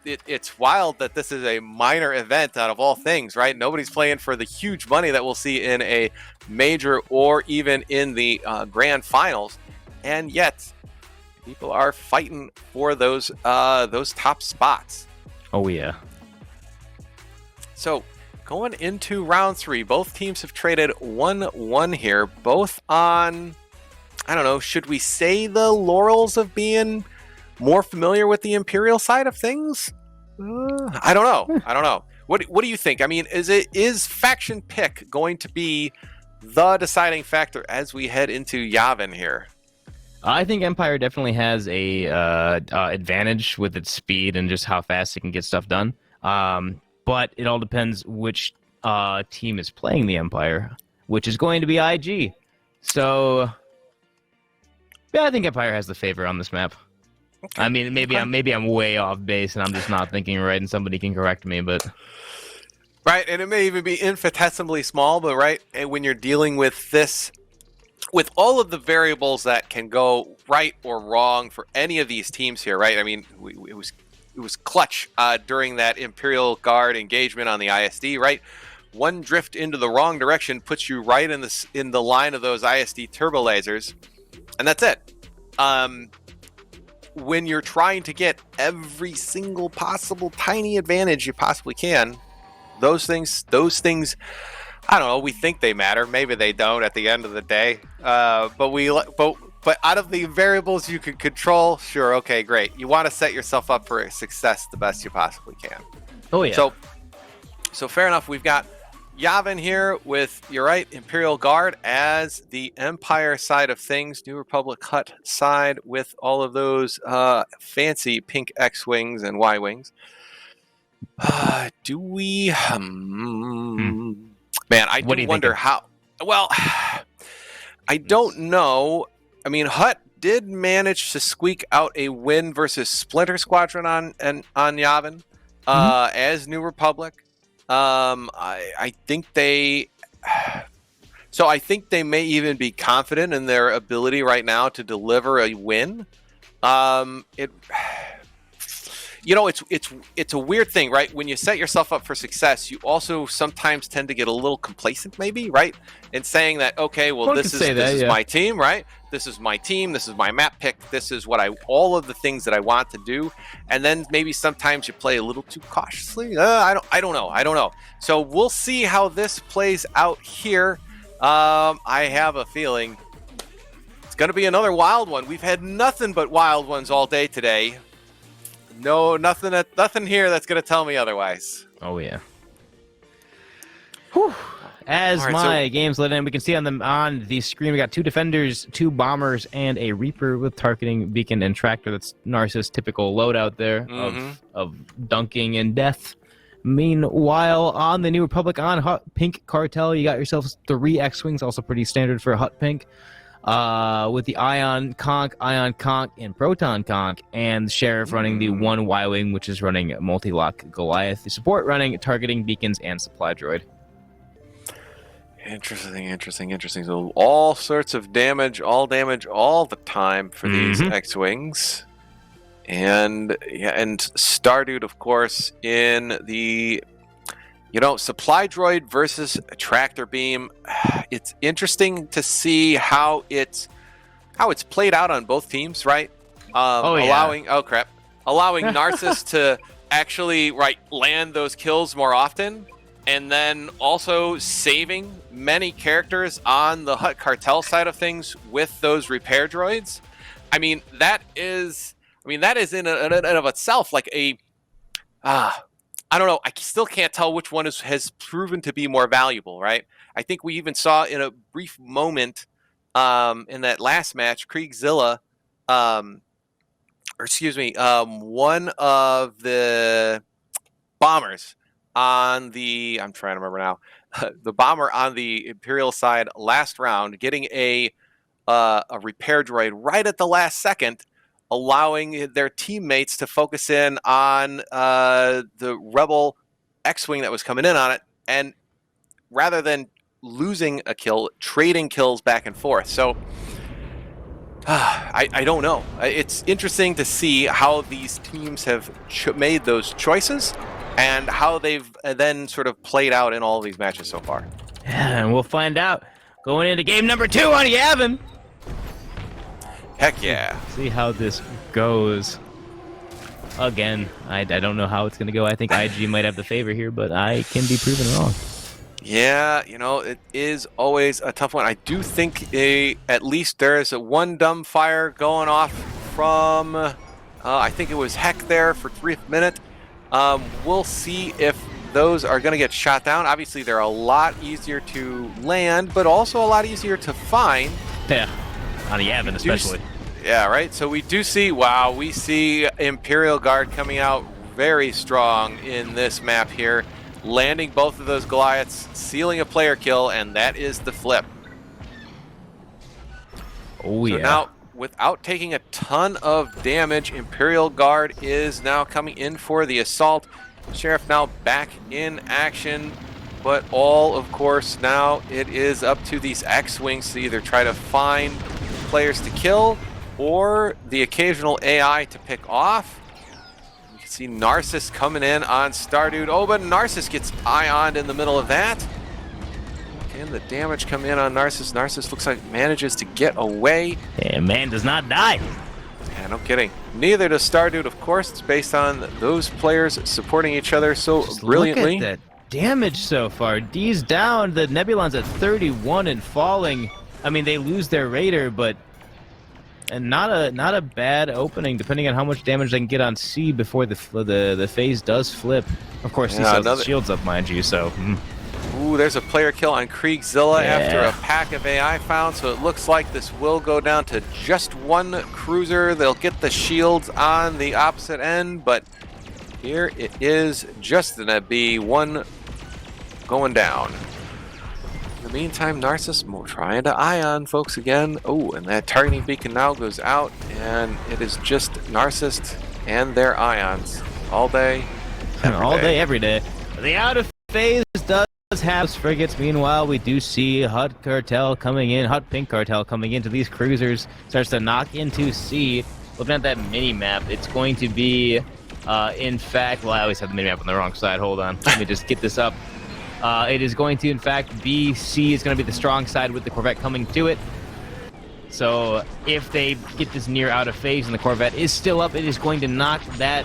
B: It's wild that this is a minor event out of all things, right? Nobody's playing for the huge money that we'll see in a major or even in the grand finals, and yet people are fighting for those top spots.
A: Oh yeah.
B: So going into round 3, both teams have traded 1-1 here, both on, I don't know, should we say the laurels of being more familiar with the Imperial side of things? I don't know. What do you think? I mean, is faction pick going to be the deciding factor as we head into Yavin here?
A: I think Empire definitely has a advantage with its speed and just how fast it can get stuff done. But it all depends which team is playing the Empire, which is going to be IG. So, yeah, I think Empire has the favor on this map. Okay. I mean, maybe I'm way off base and I'm just not thinking right, and somebody can correct me, but.
B: Right, and it may even be infinitesimally small, but right, when you're dealing with this, with all of the variables that can go right or wrong for any of these teams here, right? I mean, it was clutch during that Imperial Guard engagement on the ISD, right? One drift into the wrong direction puts you right in the line of those ISD turbo lasers, and that's it. When you're trying to get every single possible tiny advantage you possibly can, those things, I don't know, we think they matter. Maybe they don't at the end of the day. But out of the variables you can control, sure, okay, great. You want to set yourself up for success the best you possibly can.
A: Oh, yeah.
B: So fair enough. We've got Yavin here with, you're right, Imperial Guard as the Empire side of things. New Republic HUTT side with all of those fancy pink X-Wings and Y-Wings. Do we... Man, I do wonder how... Well, I don't know. I mean, HUTT did manage to squeak out a win versus Splinter Squadron on Yavin as New Republic. I think they... So I think they may even be confident in their ability right now to deliver a win. You know, it's a weird thing, right? When you set yourself up for success, you also sometimes tend to get a little complacent, maybe, right? In saying that, okay, well, this is my team, right? This is my team. This is my map pick. This is what all of the things that I want to do. And then maybe sometimes you play a little too cautiously. I don't know. So we'll see how this plays out here. I have a feeling it's going to be another wild one. We've had nothing but wild ones all day today. No, nothing here that's going to tell me otherwise.
A: Oh, yeah. Whew. As game's lit in, we can see on the screen, we got 2 defenders, 2 bombers, and a reaper with targeting, beacon, and tractor. That's Narcissus' typical loadout there of dunking and death. Meanwhile, on the New Republic on HUTT Pink Cartel, you got yourself 3 X-Wings, also pretty standard for HUTT Pink. With the Ion Conch, and Proton Conch, and the Sheriff running the 1 Y-Wing, which is running multi-lock Goliath. The support running targeting beacons and supply droid.
B: Interesting. So all sorts of damage all the time for these X-Wings. And Stardude, of course, in the supply droid versus tractor beam. It's interesting to see how it's played out on both teams, right? Allowing Narcissus to actually land those kills more often, and then also saving many characters on the HUTT Cartel side of things with those repair droids. I mean, that is in and of itself like a I don't know. I still can't tell which one has proven to be more valuable, right? I think we even saw in a brief moment in that last match, Kriegzilla, one of the bombers on the, I'm trying to remember now, the bomber on the Imperial side last round, getting a repair droid right at the last second, allowing their teammates to focus in on the Rebel X-Wing that was coming in on it, and rather than losing a kill, trading kills back and forth. So I don't know. It's interesting to see how these teams have made those choices and how they've then sort of played out in all of these matches so far.
A: Yeah, and we'll find out going into game number 2 on Yavin.
B: Heck yeah.
A: See how this goes. Again, I don't know how it's going to go. I think IG might have the favor here, but I can be proven wrong.
B: Yeah, it is always a tough one. I do think at least there is one dumb fire going off from, I think it was Heck there for 3rd minute. We'll see if those are going to get shot down. Obviously, they're a lot easier to land, but also a lot easier to find.
A: Yeah. On the Yavin, especially.
B: Yeah, right? So we do see, we see Imperial Guard coming out very strong in this map here, landing both of those Goliaths, sealing a player kill, and that is the flip.
A: Oh, yeah.
B: So now, without taking a ton of damage, Imperial Guard is now coming in for the assault. Sheriff now back in action. But of course, now it is up to these X-Wings to either try to find players to kill or the occasional AI to pick off. You can see Narcissus coming in on Stardude. Oh, but Narcissus gets ioned in the middle of that. Can the damage come in on Narcissus? Narcissus looks like manages to get away.
A: Yeah, man does not die.
B: Yeah, no kidding. Neither does Stardude, of course. It's based on those players supporting each other so brilliantly.
A: Look at that damage so far. D's down. The Nebulon's at 31 and falling. I mean, they lose their Raider, but not a bad opening, depending on how much damage they can get on C before the phase does flip. Of course, he still has shields up, mind you. So.
B: Ooh, there's a player kill on Kriegzilla after a pack of AI found. So it looks like this will go down to just one cruiser. They'll get the shields on the opposite end, but here it is just gonna be one going down. In the meantime, Narcissus trying to ion folks again. Oh, and that targeting beacon now goes out, and it is just Narcissus and their ions all day,
A: every day. The out of phase does have frigates. Meanwhile, we do see HUTT Cartel coming in, HUTT Pink Cartel coming into these cruisers, starts to knock into C. Looking at that mini map, it's going to be In fact, well, I always have the mini-map on the wrong side. Hold on. Let me just get this up. It is going to, in fact, BC is going to be the strong side with the Corvette coming to it. So if they get this near out of phase and the Corvette is still up, it is going to knock that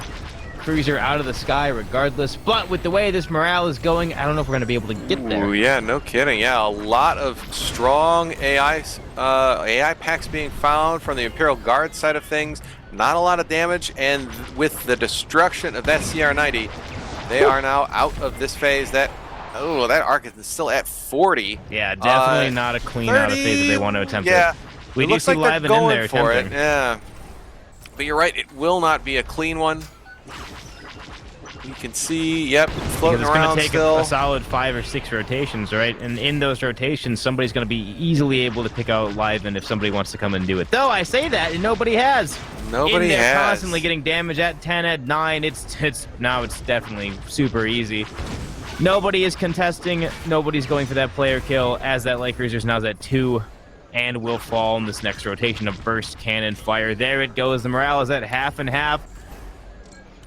A: cruiser out of the sky regardless. But with the way this morale is going, I don't know if we're going to be able to get there.
B: Ooh, yeah, no kidding. Yeah, a lot of strong AI packs being found from the Imperial Guard side of things. Not a lot of damage, and with the destruction of that CR90, they are now out of this phase. That arc is still at 40.
A: Yeah, definitely not a clean 30, out of phase if they want to attempt it. We do see
B: like
A: Liven in there
B: for
A: attempting.
B: it. Yeah, but you're right. It will not be a clean one. You can see, yep, floating around
A: it's going to take
B: still.
A: a solid 5 or 6 rotations, right? And in those rotations, somebody's going to be easily able to pick out Liven if somebody wants to come and do it. Though I say that, and nobody has.
B: Nobody has.
A: They're constantly getting damage at 10, at 9. Now it's definitely super easy. Nobody is contesting. Nobody's going for that player kill, as that light cruiser's now at 2 and will fall in this next rotation of burst cannon fire. There it goes. The morale is at half and half.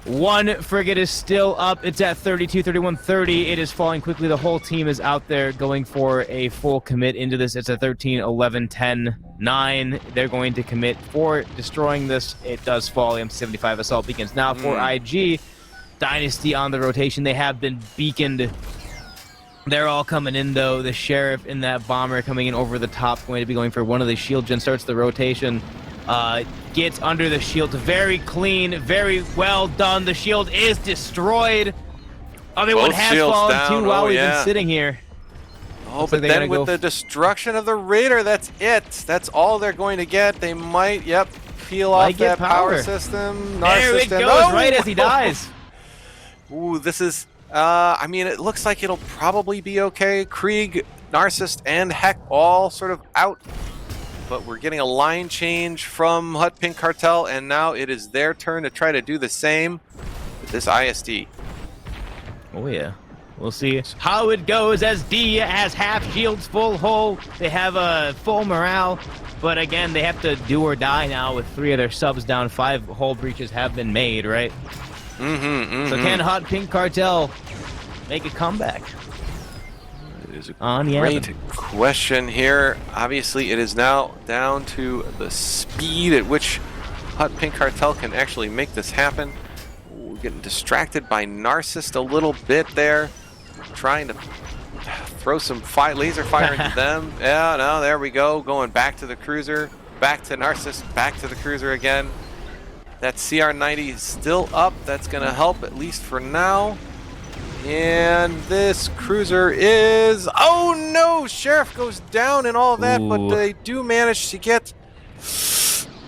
A: One frigate is still up. It's at 32, 31, 30. It is falling quickly. The whole team is out there going for a full commit into this. It's a 13, 11, 10, 9. They're going to commit for destroying this. It does fall. M75 assault beacons now for IG. Dynasty on the rotation. They have been beaconed. They're all coming in, though. The Sheriff in that bomber coming in over the top, going to be going for one of the shield gen. Starts the rotation. Gets under the shield. Very clean. Very well done. The shield is destroyed. Other one has fallen
B: down.
A: too while we've been sitting here.
B: Oh, but then with the destruction of the Raider, that's it. That's all they're going to get. They might, peel off that power system.
A: There it goes, right as he dies.
B: Ooh, this is, I mean, it looks like it'll probably be okay. Krieg, Narcissist, and Heck all sort of out. But we're getting a line change from HUTT Pink Cartel, and now it is their turn to try to do the same with this ISD.
A: Oh, yeah. We'll see how it goes as D has half shields, full hull. They have a full morale, but again, they have to do or die now with 3 of their subs down. 5 hull breaches have been made, right? So can HUTT Pink Cartel make a comeback?
B: It is a great question here. Obviously, it is now down to the speed at which HUTT Pink Cartel can actually make this happen. We're getting distracted by Narcissist a little bit there, trying to throw some laser fire into them. Yeah, no, there we go. Going back to the cruiser, back to Narcissist, back to the cruiser again. That CR90 is still up. That's going to help, at least for now. And this cruiser is... Oh, no! Sheriff goes down and all that, but they do manage to get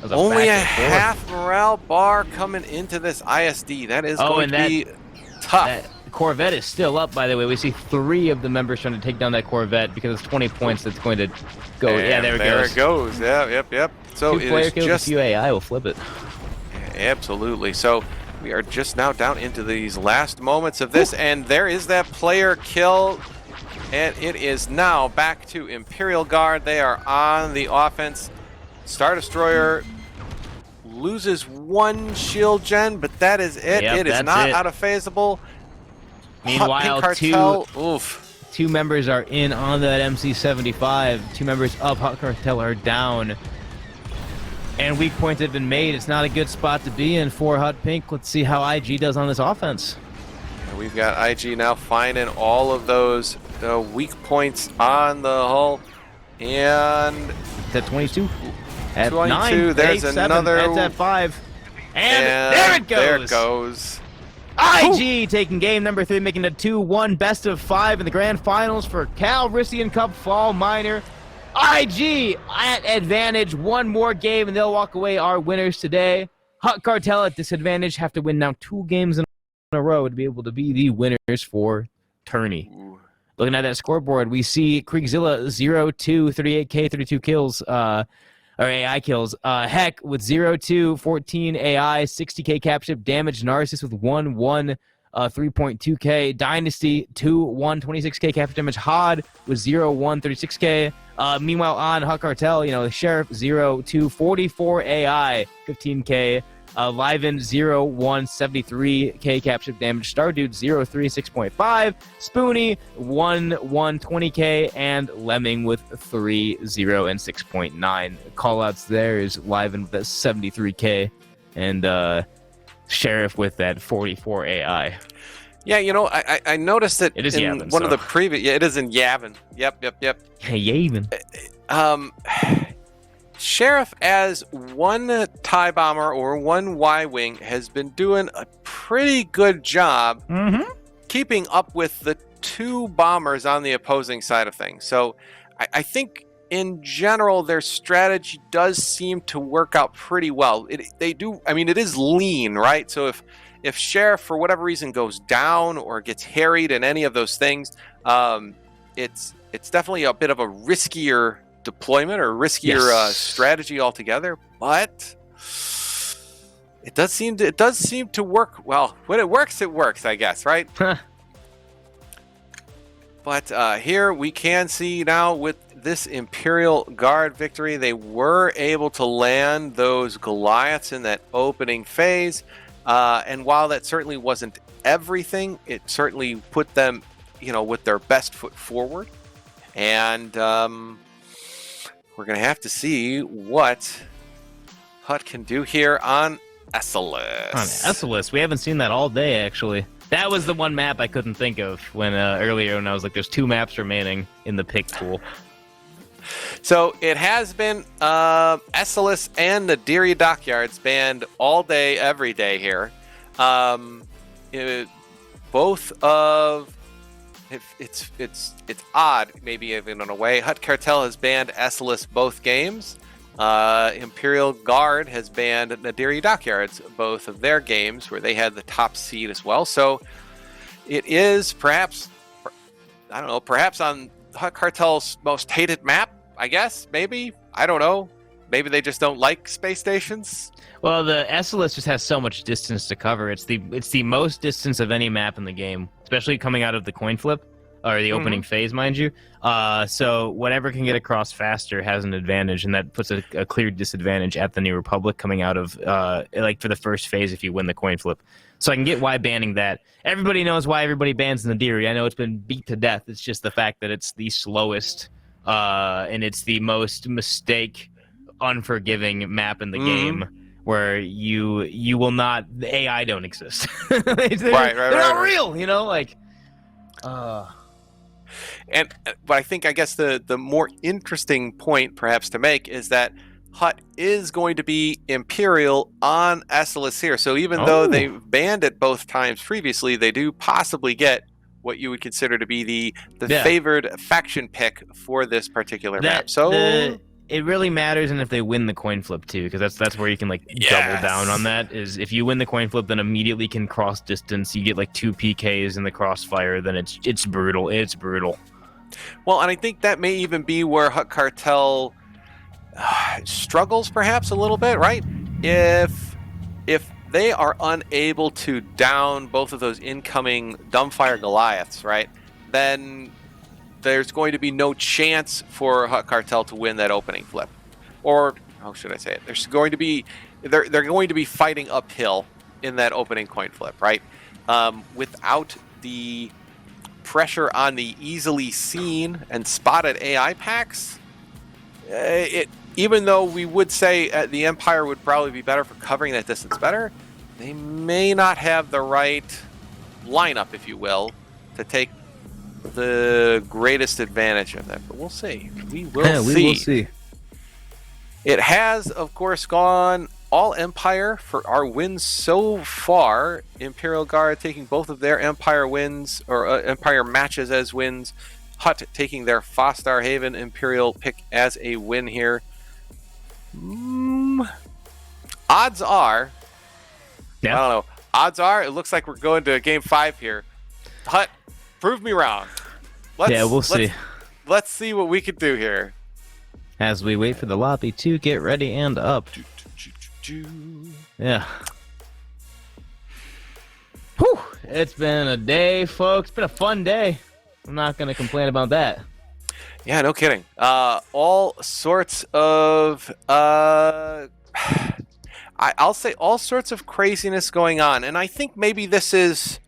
B: only a half morale bar coming into this ISD. That is going to be tough.
A: That Corvette is still up, by the way. We see 3 of the members trying to take down that Corvette because it's 20 points that's going to go.
B: And
A: yeah, there it goes.
B: There it goes. Yeah, yep. So
A: 2 player kills, just... a few AI will flip it.
B: Absolutely. So we are just now down into these last moments of this, and there is that player kill, and it is now back to Imperial Guard. They are on the offense. Star Destroyer loses 1 shield gen, but that is it. It is not out of phaseable.
A: Meanwhile,
B: Cartel,
A: 2 members are in on that MC75. 2 members of HUTT Cartel are down. And weak points have been made. It's not a good spot to be in for HUTT Pink. Let's see how IG does on this offense.
B: And we've got IG now finding all of those weak points on the hull. And
A: it's at 22. At
B: 22,
A: 9,
B: there's
A: 8,
B: another.
A: That's at 5. And there it goes.
B: There it goes.
A: IG taking game number 3, making a 2-1 best of 5 in the grand finals for Calrissian Cup Fall Minor. IG at advantage, 1 more game and they'll walk away our winners today. HUTT Cartel at disadvantage, have to win now 2 games in a row to be able to be the winners for tourney. Looking at that scoreboard, we see Kriegzilla 0-2, 38k, 32 kills, or AI kills. Heck with 0-2, 14 AI, 60k capture damage. Narcissist with 1-1, 3.2k. Dynasty 2-1, 26k capture damage. HOD with 0-1, 36k. Meanwhile, on HUTT Cartel, the Sheriff 0-2, 44 AI, 15k. Liven 0, 1, 73k capture damage. Stardude 0, 3, 6.5. Spoonie 1, 1, 20k. And Lemming with 3, 0, and 6.9. Callouts there is Liven with that 73k. And Sheriff with that 44 AI.
B: Yeah, I noticed that
A: it is
B: in
A: Yavin,
B: one of the previous. Yeah, it is in Yavin. Yep.
A: Hey, Yavin.
B: Sheriff as one TIE bomber or one Y-wing has been doing a pretty good job keeping up with the two bombers on the opposing side of things. So I think in general their strategy does seem to work out pretty well. It is lean, right? So if Sheriff for whatever reason goes down or gets harried in any of those things, it's definitely a bit of a riskier deployment or riskier strategy altogether, but it does seem to work well. When it works, I guess, right? But here we can see now with this Imperial Guard victory, they were able to land those Goliaths in that opening phase, and while that certainly wasn't everything, it certainly put them, with their best foot forward, and we're going to have to see what HUTT can do here on Essalus.
A: On Essalus. We haven't seen that all day, actually. That was the one map I couldn't think of when earlier when I was like, there's 2 maps remaining in the pick pool.
B: So it has been Essalus and the Nadiri Dockyards banned all day, every day here. Both of... It's odd, maybe even in a way. HUTT Cartel has banned Essalus both games. Imperial Guard has banned Nadiri Dockyards both of their games, where they had the top seed as well. So it is perhaps on HUTT Cartel's most hated map, I guess, maybe. I don't know. Maybe they just don't like space stations.
A: Well, the Essalus just has so much distance to cover. It's the most distance of any map in the game, especially coming out of the coin flip, or the opening phase, mind you. So whatever can get across faster has an advantage, and that puts a clear disadvantage at the New Republic coming out of, for the first phase if you win the coin flip. So I can get why banning that. Everybody knows why everybody bans Nadiri. I know it's been beat to death. It's just the fact that it's the slowest, and it's the most unforgiving map in the game, where you will not, the AI don't exist. They're not real,
B: But I guess the more interesting point perhaps to make is that HUTT is going to be Imperial on Essalus here. So even though they've banned it both times previously, they do possibly get what you would consider to be the favored faction pick for this particular map. So
A: it really matters, and if they win the coin flip too, because that's where you can double down on that. Is if you win the coin flip, then immediately can cross distance. You get 2 PKs in the crossfire. Then it's brutal. It's brutal.
B: Well, and I think that may even be where HUTT Cartel struggles perhaps a little bit, right? If they are unable to down both of those incoming dumbfire Goliaths, right, then there's going to be no chance for HUTT Cartel to win that opening flip. Or how should I say it? They're going to be fighting uphill in that opening coin flip, right? Without the pressure on the easily seen and spotted AI packs, even though we would say the Empire would probably be better for covering that distance better, they may not have the right lineup, if you will, to take the greatest advantage of that. But we'll see. We will see. It has, of course, gone all Empire for our wins so far. Imperial Guard taking both of their Empire wins, or Empire matches as wins. HUTT taking their Fostar Haven Imperial pick as a win here. Odds are, I don't know. Odds are, it looks like we're going to Game 5 here. HUTT, prove me wrong.
A: We'll see.
B: Let's see what we can do here.
A: As we wait for the lobby to get ready and up. Yeah. Whew. It's been a day, folks. It's been a fun day. I'm not going to complain about that.
B: Yeah, no kidding. All sorts of... I I'll say all sorts of craziness going on, and I think maybe this is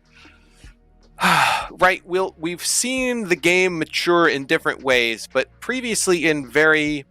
B: right. We've seen the game mature in different ways, but previously in very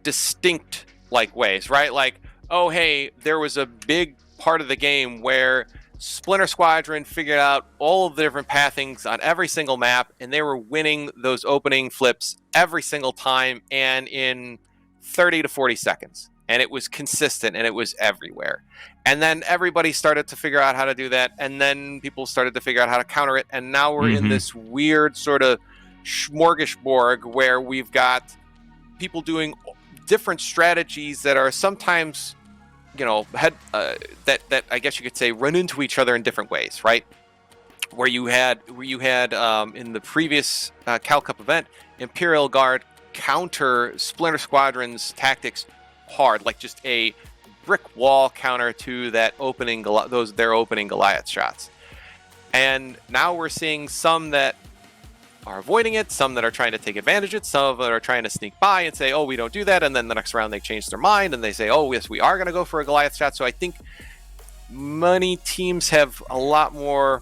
B: distinct like ways, right? Like, oh hey, there was a big part of the game where Splinter Squadron figured out all of the different pathings on every single map, and they were winning those opening flips every single time, and in 30 to 40 seconds. And it was consistent, and it was everywhere. And then everybody started to figure out how to do that, and then people started to figure out how to counter it, and now we're in this weird sort of smorgasbord where we've got people doing different strategies that are sometimes, that I guess you could say run into each other in different ways, right? Where you had in the previous Cal Cup event, Imperial Guard counter Splinter Squadron's tactics hard, like just a brick wall counter to that opening their opening Goliath shots. And now we're seeing some that are avoiding it, some that are trying to take advantage of it, some of them are trying to sneak by and say, oh, we don't do that, and then the next round they change their mind and they say, oh yes, we are going to go for a Goliath shot. So I think many teams have a lot more,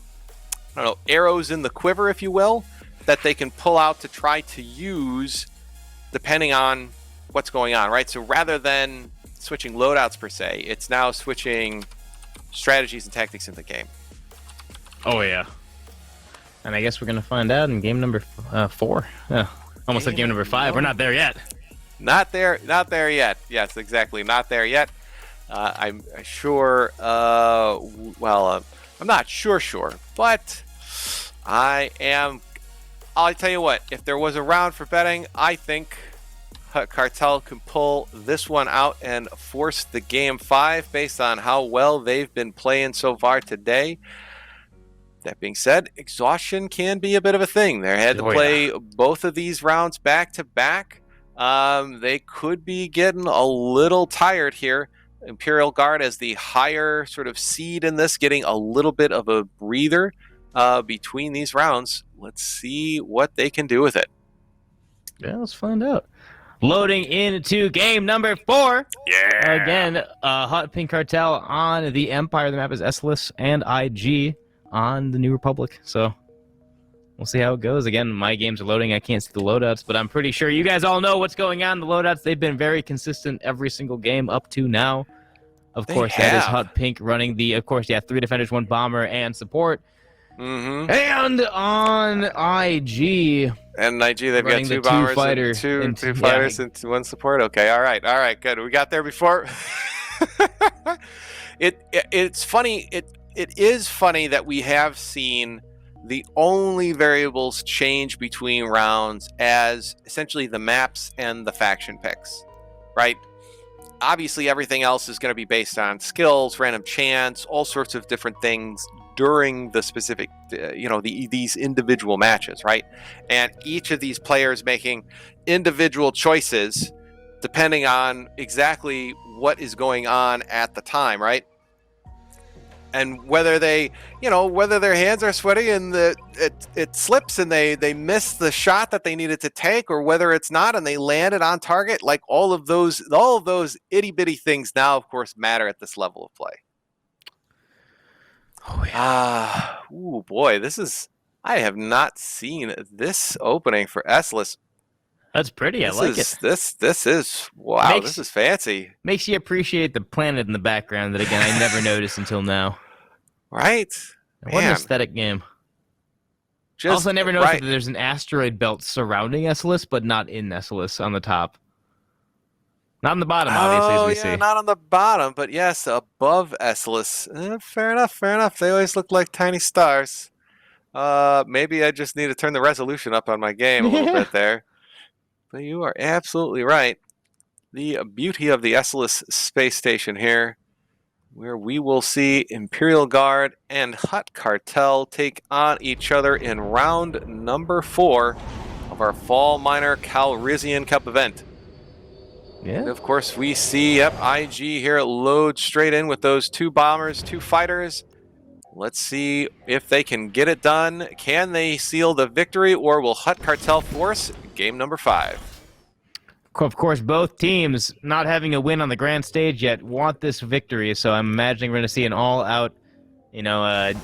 B: arrows in the quiver, if you will, that they can pull out to try to use depending on what's going on, right? So rather than switching loadouts per se, it's now switching strategies and tactics in the game.
A: Oh yeah. And I guess we're gonna find out in game number 4. Almost said game number 5. We're not there yet. Not there
B: yet. Yes, exactly. Not there yet. I'm sure. I'm not sure, but I am. I'll tell you what. If there was a round for betting, I think HUTT Cartel can pull this one out and force the game 5 based on how well they've been playing so far today. That being said, exhaustion can be a bit of a thing. They had to play both of these rounds back to back. They could be getting a little tired here. Imperial Guard as the higher sort of seed in this, getting a little bit of a breather between these rounds. Let's see what they can do with it.
A: Yeah, let's find out. Loading into game number 4.
B: Yeah.
A: Again, HUTT Pink Cartel on the Empire. The map is Essless and IG on the New Republic. So we'll see how it goes. Again, my games are loading. I can't see the loadouts, but I'm pretty sure you guys all know what's going on. The loadouts, they've been very consistent every single game up to now. Of course, that is HUTT Pink running the, 3 defenders, 1 bomber, and support.
B: Mm-hmm.
A: And on IG...
B: And IG, they've got 2 bombers, two fighters, and 1 support. Okay, all right, good. We got there before. It's funny. It is funny that we have seen the only variables change between rounds as essentially the maps and the faction picks, right? Obviously, everything else is going to be based on skills, random chance, all sorts of different things during the specific, these individual matches, right? And each of these players making individual choices depending on exactly what is going on at the time, right? And whether whether their hands are sweaty and it slips and they miss the shot that they needed to take, or whether it's not and they land it on target, like all of those itty bitty things now, of course, matter at this level of play.
A: Oh yeah.
B: Oh boy, I have not seen this opening for Essless.
A: That's pretty. I like it.
B: This is wow. This is fancy.
A: Makes you appreciate the planet in the background that, again, I never noticed until now.
B: Right.
A: What an aesthetic game. Also, I never noticed that there's an asteroid belt surrounding Essless, but not in Essless on the top. Not on the bottom, obviously, as we see.
B: Not on the bottom, but yes, above Essless. Fair enough. They always look like tiny stars. Maybe I just need to turn the resolution up on my game a little bit there. But you are absolutely right. The beauty of the Essless space station here, where we will see Imperial Guard and HUTT Cartel take on each other in round number 4 of our Fall Minor Calrissian Cup event.
A: Yeah.
B: And of course, we see, IG here load straight in with those 2 bombers, 2 fighters. Let's see if they can get it done. Can they seal the victory, or will HUTT Cartel force game number 5?
A: Of Of course, both teams, not having a win on the grand stage yet, want this victory. So I'm imagining we're going to see an all-out,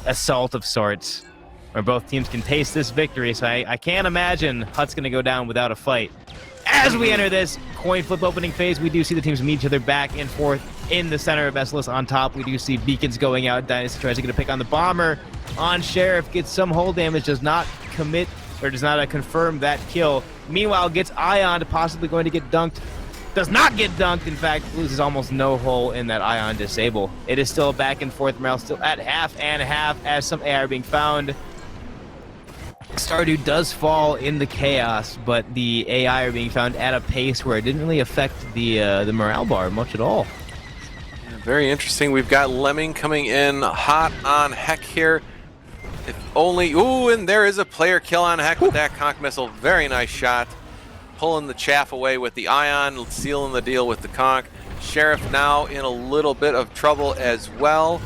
A: assault of sorts, where both teams can taste this victory. So I can't imagine HUTT's going to go down without a fight. As we enter this coin flip opening phase, we do see the teams meet each other back and forth in the center of Essless. On top, we do see Beacons going out. Dynasty tries to get a pick on the Bomber. On Sheriff, gets some hull damage, does not commit, or does not confirm that kill. Meanwhile, gets Ion, possibly going to get dunked. Does not get dunked, in fact, loses almost no hull in that Ion disable. It is still back and forth. Morale still at half and half as some AI are being found. Stardew does fall in the chaos, but the AI are being found at a pace where it didn't really affect the morale bar much at all.
B: Yeah, very interesting. We've got Lemming coming in hot on Heck here. If only... Ooh, and there is a player kill on Heck with that conch missile. Very nice shot. Pulling the chaff away with the Ion, sealing the deal with the conch. Sheriff now in a little bit of trouble as well.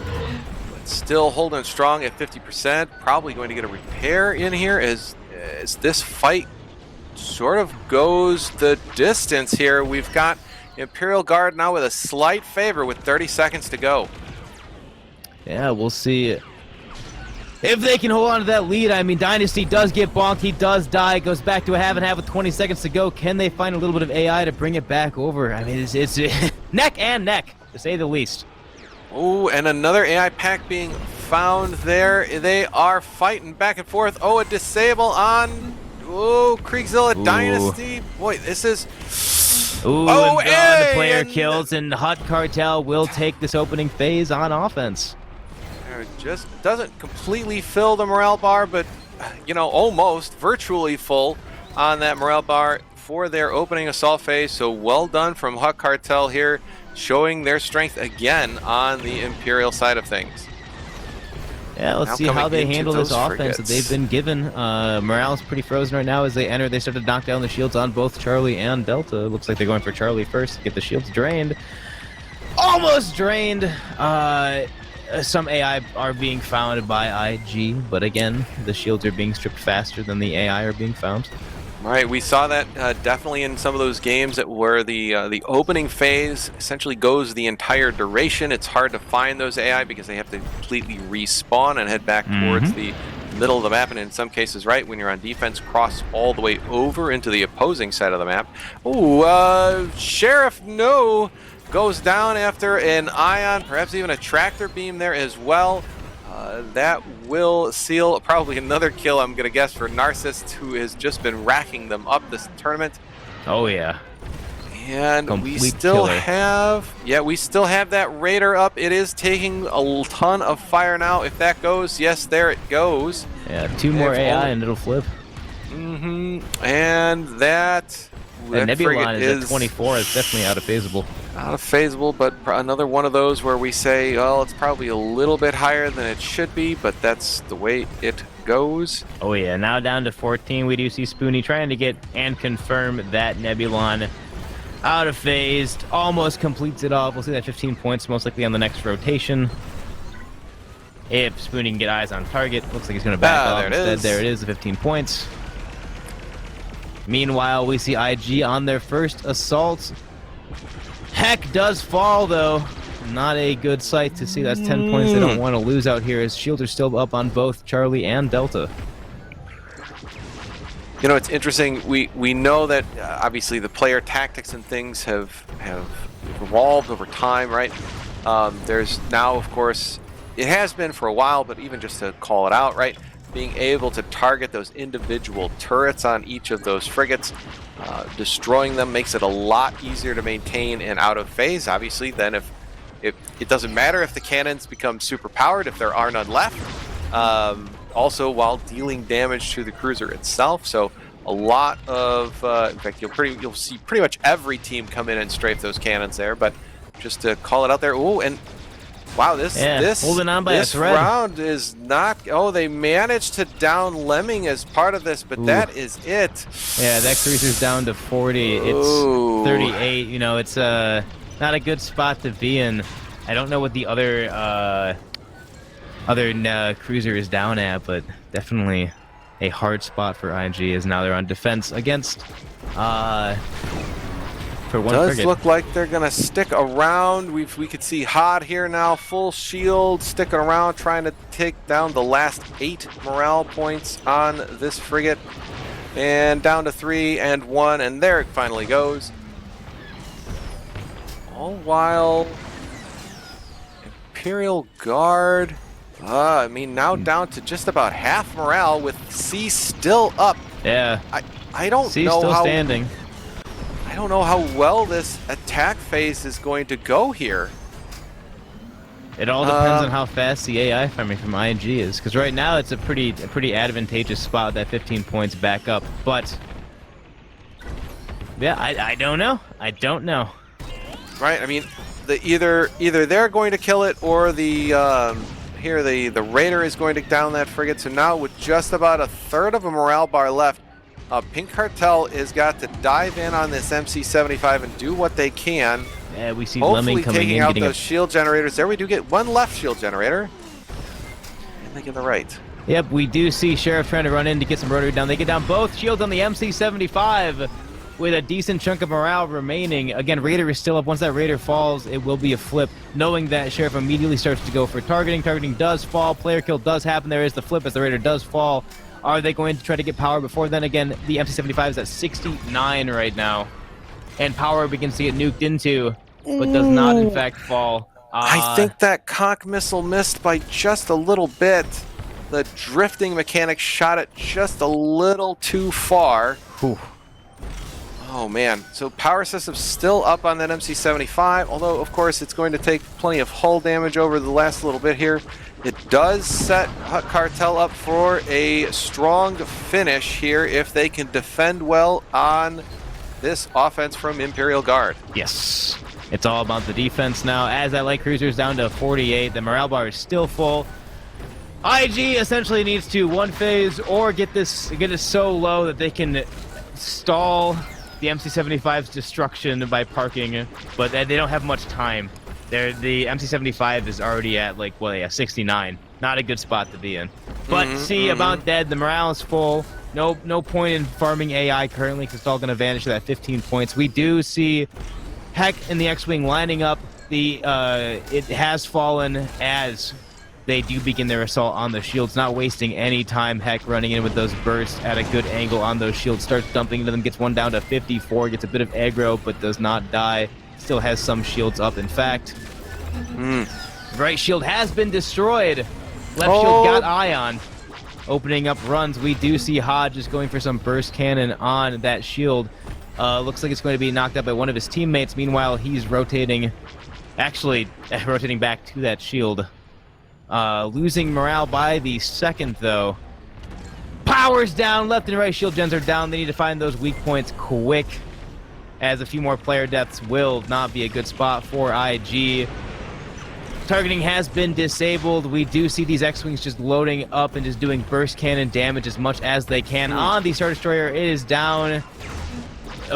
B: Still holding strong at 50%. Probably going to get a repair in here as this fight sort of goes the distance here. We've got Imperial Guard now with a slight favor with 30 seconds to go.
A: Yeah, we'll see if they can hold on to that lead. I mean, Dynasty does get bonked. He does die. Goes back to a half and half with 20 seconds to go. Can they find a little bit of AI to bring it back over? I mean, it's neck and neck, to say the least.
B: Oh, and another AI pack being found there. They are fighting back and forth. Oh, a disable on... Oh, Kriegzilla Dynasty. Boy, this is...
A: Ooh,
B: oh,
A: and the player kills, and HUTT Cartel will take this opening phase on offense.
B: Just doesn't completely fill the morale bar, but, almost virtually full on that morale bar for their opening assault phase. So well done from HUTT Cartel here, showing their strength again on the Imperial side of things.
A: Yeah, let's see how they handle this offense that they've been given. Morale is pretty frozen right now as they enter. They start to knock down the shields on both Charlie and Delta. Looks like they're going for Charlie first to get the shields drained. Almost drained. Some AI are being found by IG, but again, the shields are being stripped faster than the AI are being found.
B: Right, we saw that definitely in some of those games that where the opening phase essentially goes the entire duration. It's hard to find those AI because they have to completely respawn and head back towards the middle of the map, and in some cases, right, when you're on defense, cross all the way over into the opposing side of the map. Ooh, Sheriff, no! Goes down after an Ion, perhaps even a tractor beam there as well. That will seal probably another kill, I'm going to guess, for Narcissist, who has just been racking them up this tournament.
A: Oh, yeah.
B: And
A: Complete
B: we still
A: killer.
B: have... Yeah, we still have that Raider up. It is taking a ton of fire now. If that goes, yes, there it goes.
A: Yeah, 2 more AI and it'll flip.
B: And that...
A: The Nebulon is at 24. It's definitely out of phaseable.
B: Out of phaseable, but another one of those where we say, well, it's probably a little bit higher than it should be, but that's the way it goes.
A: Oh yeah, now down to 14. We do see Spoonie trying to get and confirm that Nebulon out of phased. Almost completes it off. We'll see that 15 points most likely on the next rotation. If Spoonie can get eyes on target, looks like he's going to back off instead. There it is, the 15 points. Meanwhile, we see IG on their first assault. Heck does fall, though. Not a good sight to see. That's 10 points they don't want to lose out here, as shields are still up on both Charlie and Delta.
B: You know, it's interesting. We know that obviously the player tactics and things have evolved over time, right? There's now, of course, it has been for a while, but even just to call it out, right? Being able to target those individual turrets on each of those frigates, destroying them makes it a lot easier to maintain and out of phase, obviously, than if it doesn't matter if the cannons become super powered, if there are none left. Also, while dealing damage to the cruiser itself, so a lot of, in fact, you'll see pretty much every team come in and strafe those cannons there. But just to call it out there, ooh, and wow, this
A: holding on by a thread.
B: Round is not. Oh, they managed to down Lemming as part of this, but that is it.
A: Yeah, that cruiser's down to 40.
B: Ooh.
A: It's 38. You know, it's not a good spot to be in. I don't know what the other cruiser is down at, but definitely a hard spot for IG, as now they're on defense against for one
B: Does
A: frigate.
B: look like they're going to stick around. We could see HUTT here now, full shield, sticking around, trying to take down the last 8 morale points on this frigate. And down to 3 and 1, and there it finally goes. All while Imperial Guard, I mean, now down to just about half morale with C still up.
A: Yeah.
B: I don't
A: C's
B: know
A: still
B: how
A: standing.
B: I don't know how well this attack phase is going to go here.
A: It all depends on how fast the AI farming from ING is, because right now it's a pretty advantageous spot, that 15 points back up. But yeah, I don't know. I don't know.
B: Right? I mean, either they're going to kill it, or the raider is going to down that frigate. So now with just about a third of a morale bar left, Pink Cartel has got to dive in on this MC-75 and do what they can.
A: Yeah, we see
B: Hopefully
A: Lemming coming
B: taking
A: in,
B: out
A: getting
B: those shield generators. There we do get one left shield generator. And they get the right.
A: Yep, we do see Sheriff trying to run in to get some rotary down. They get down both shields on the MC-75 with a decent chunk of morale remaining. Again, Raider is still up. Once that Raider falls, it will be a flip. Knowing that Sheriff immediately starts to go for targeting. Targeting does fall. Player kill does happen. There is the flip as the Raider does fall. Are they going to try to get power before then? Again, the MC-75 is at 69 right now. And power begins to get nuked into, but does not in fact fall.
B: I think that conch missile missed by just a little bit. The drifting mechanic shot it just a little too far.
A: Whew.
B: Oh man, so power system's still up on that MC-75, although of course it's going to take plenty of hull damage over the last little bit here. It does set HUTT Cartel up for a strong finish here if they can defend well on this offense from Imperial Guard.
A: Yes. It's all about the defense now. As that light cruiser is down to 48, the morale bar is still full. IG essentially needs to one phase or get it so low that they can stall the MC-75's destruction by parking, but they don't have much time. The MC-75 is already at like 69. Not a good spot to be in. But about dead. The morale is full. No point in farming AI currently because it's all going to vanish to that 15 points. We do see Heck in the X-Wing lining up. It has fallen as they do begin their assault on the shields, not wasting any time. Heck running in with those bursts at a good angle on those shields, starts dumping into them, gets one down to 54, gets a bit of aggro, but does not die. Still has some shields up, in fact. Right shield has been destroyed. Left shield got Ion. Opening up runs, we do see HUTT just going for some burst cannon on that shield. Looks like it's going to be knocked out by one of his teammates. Meanwhile, he's rotating, actually rotating back to that shield. Losing morale by the second, though. Power's down, left and right shield gens are down. They need to find those weak points quick, as a few more player deaths will not be a good spot for IG. Targeting has been disabled. We do see these X-Wings just loading up and just doing burst cannon damage as much as they can. On the Star Destroyer, it is down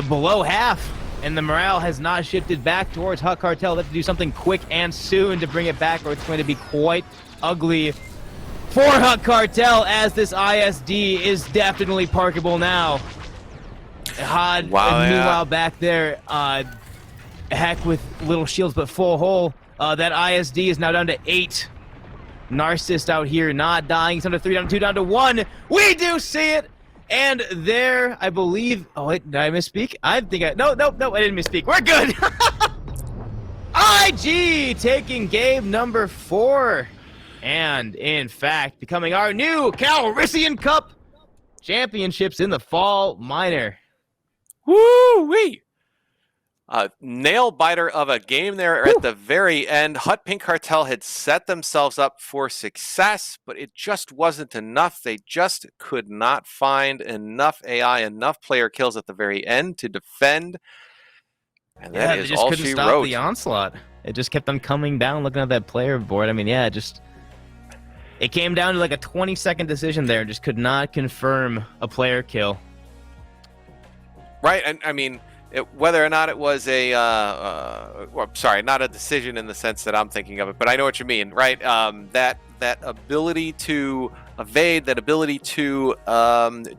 A: below half, and the morale has not shifted back towards HUTT Cartel. They have to do something quick and soon to bring it back, or it's going to be quite ugly for HUTT Cartel, as this ISD is definitely parkable now. HUTT, meanwhile, back there, Heck with little shields but full hull. That ISD is now down to 8. Narcissist out here not dying. It's down to 3, down to 2, down to 1. We do see it! And there, I believe... Oh, wait, did I misspeak? I think I... No, I didn't misspeak. We're good! IG taking game number 4. And, in fact, becoming our new Calrissian Cup championships in the fall minor.
B: Woo-wee! Nail biter of a game there at the very end. HUTT Pink Cartel had set themselves up for success, but it just wasn't enough. They just could not find enough AI, enough player kills at the very end to defend. And that is all she wrote.
A: The onslaught. It just kept on coming down, looking at that player board. I mean, yeah, it came down to like a 20-second decision there. Just could not confirm a player kill.
B: Right, and I mean, whether or not it was not a decision in the sense that I'm thinking of it, but I know what you mean, right? That ability to evade, that ability to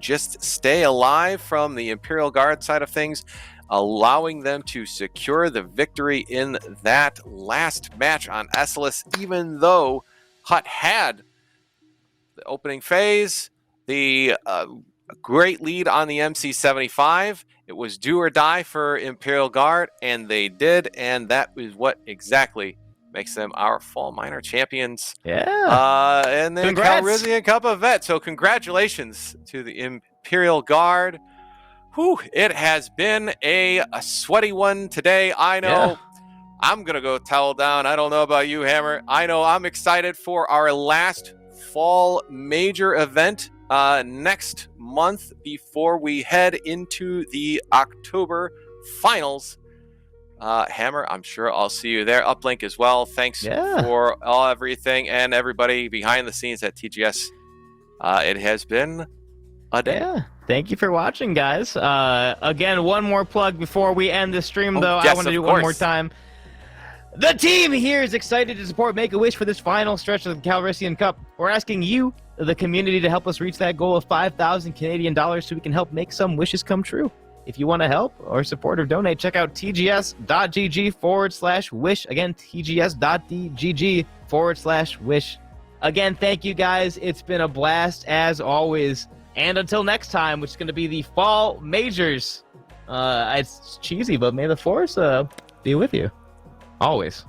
B: just stay alive from the Imperial Guard side of things, allowing them to secure the victory in that last match on Esselis, even though HUTT had the opening phase, the great lead on the MC75. It was do or die for Imperial Guard, and they did, and that is what exactly makes them our Fall Minor champions.
A: Yeah.
B: And the
A: Congrats.
B: Calrissian Cup event. So congratulations to the Imperial Guard. Whew, it has been a sweaty one today. I know.
A: Yeah.
B: I'm going to go towel down. I don't know about you, Hammer. I know I'm excited for our last fall major event next month before we head into the October finals. Hammer, I'm sure I'll see you there. Uplink as well. Thanks for everything and everybody behind the scenes at TGS. It has been a day.
A: Yeah. Thank you for watching, guys. Again, one more plug before we end the stream, though.
B: Yes,
A: I want to do it one more time. The team here is excited to support Make-A-Wish for this final stretch of the Calrissian Cup. We're asking you, the community, to help us reach that goal of 5,000 Canadian dollars so we can help make some wishes come true. If you want to help or support or donate, check out tgs.gg/wish. Again, tgs.gg/wish. Again, thank you, guys. It's been a blast, as always. And until next time, which is going to be the Fall Majors. It's cheesy, but may the Force be with you. Always.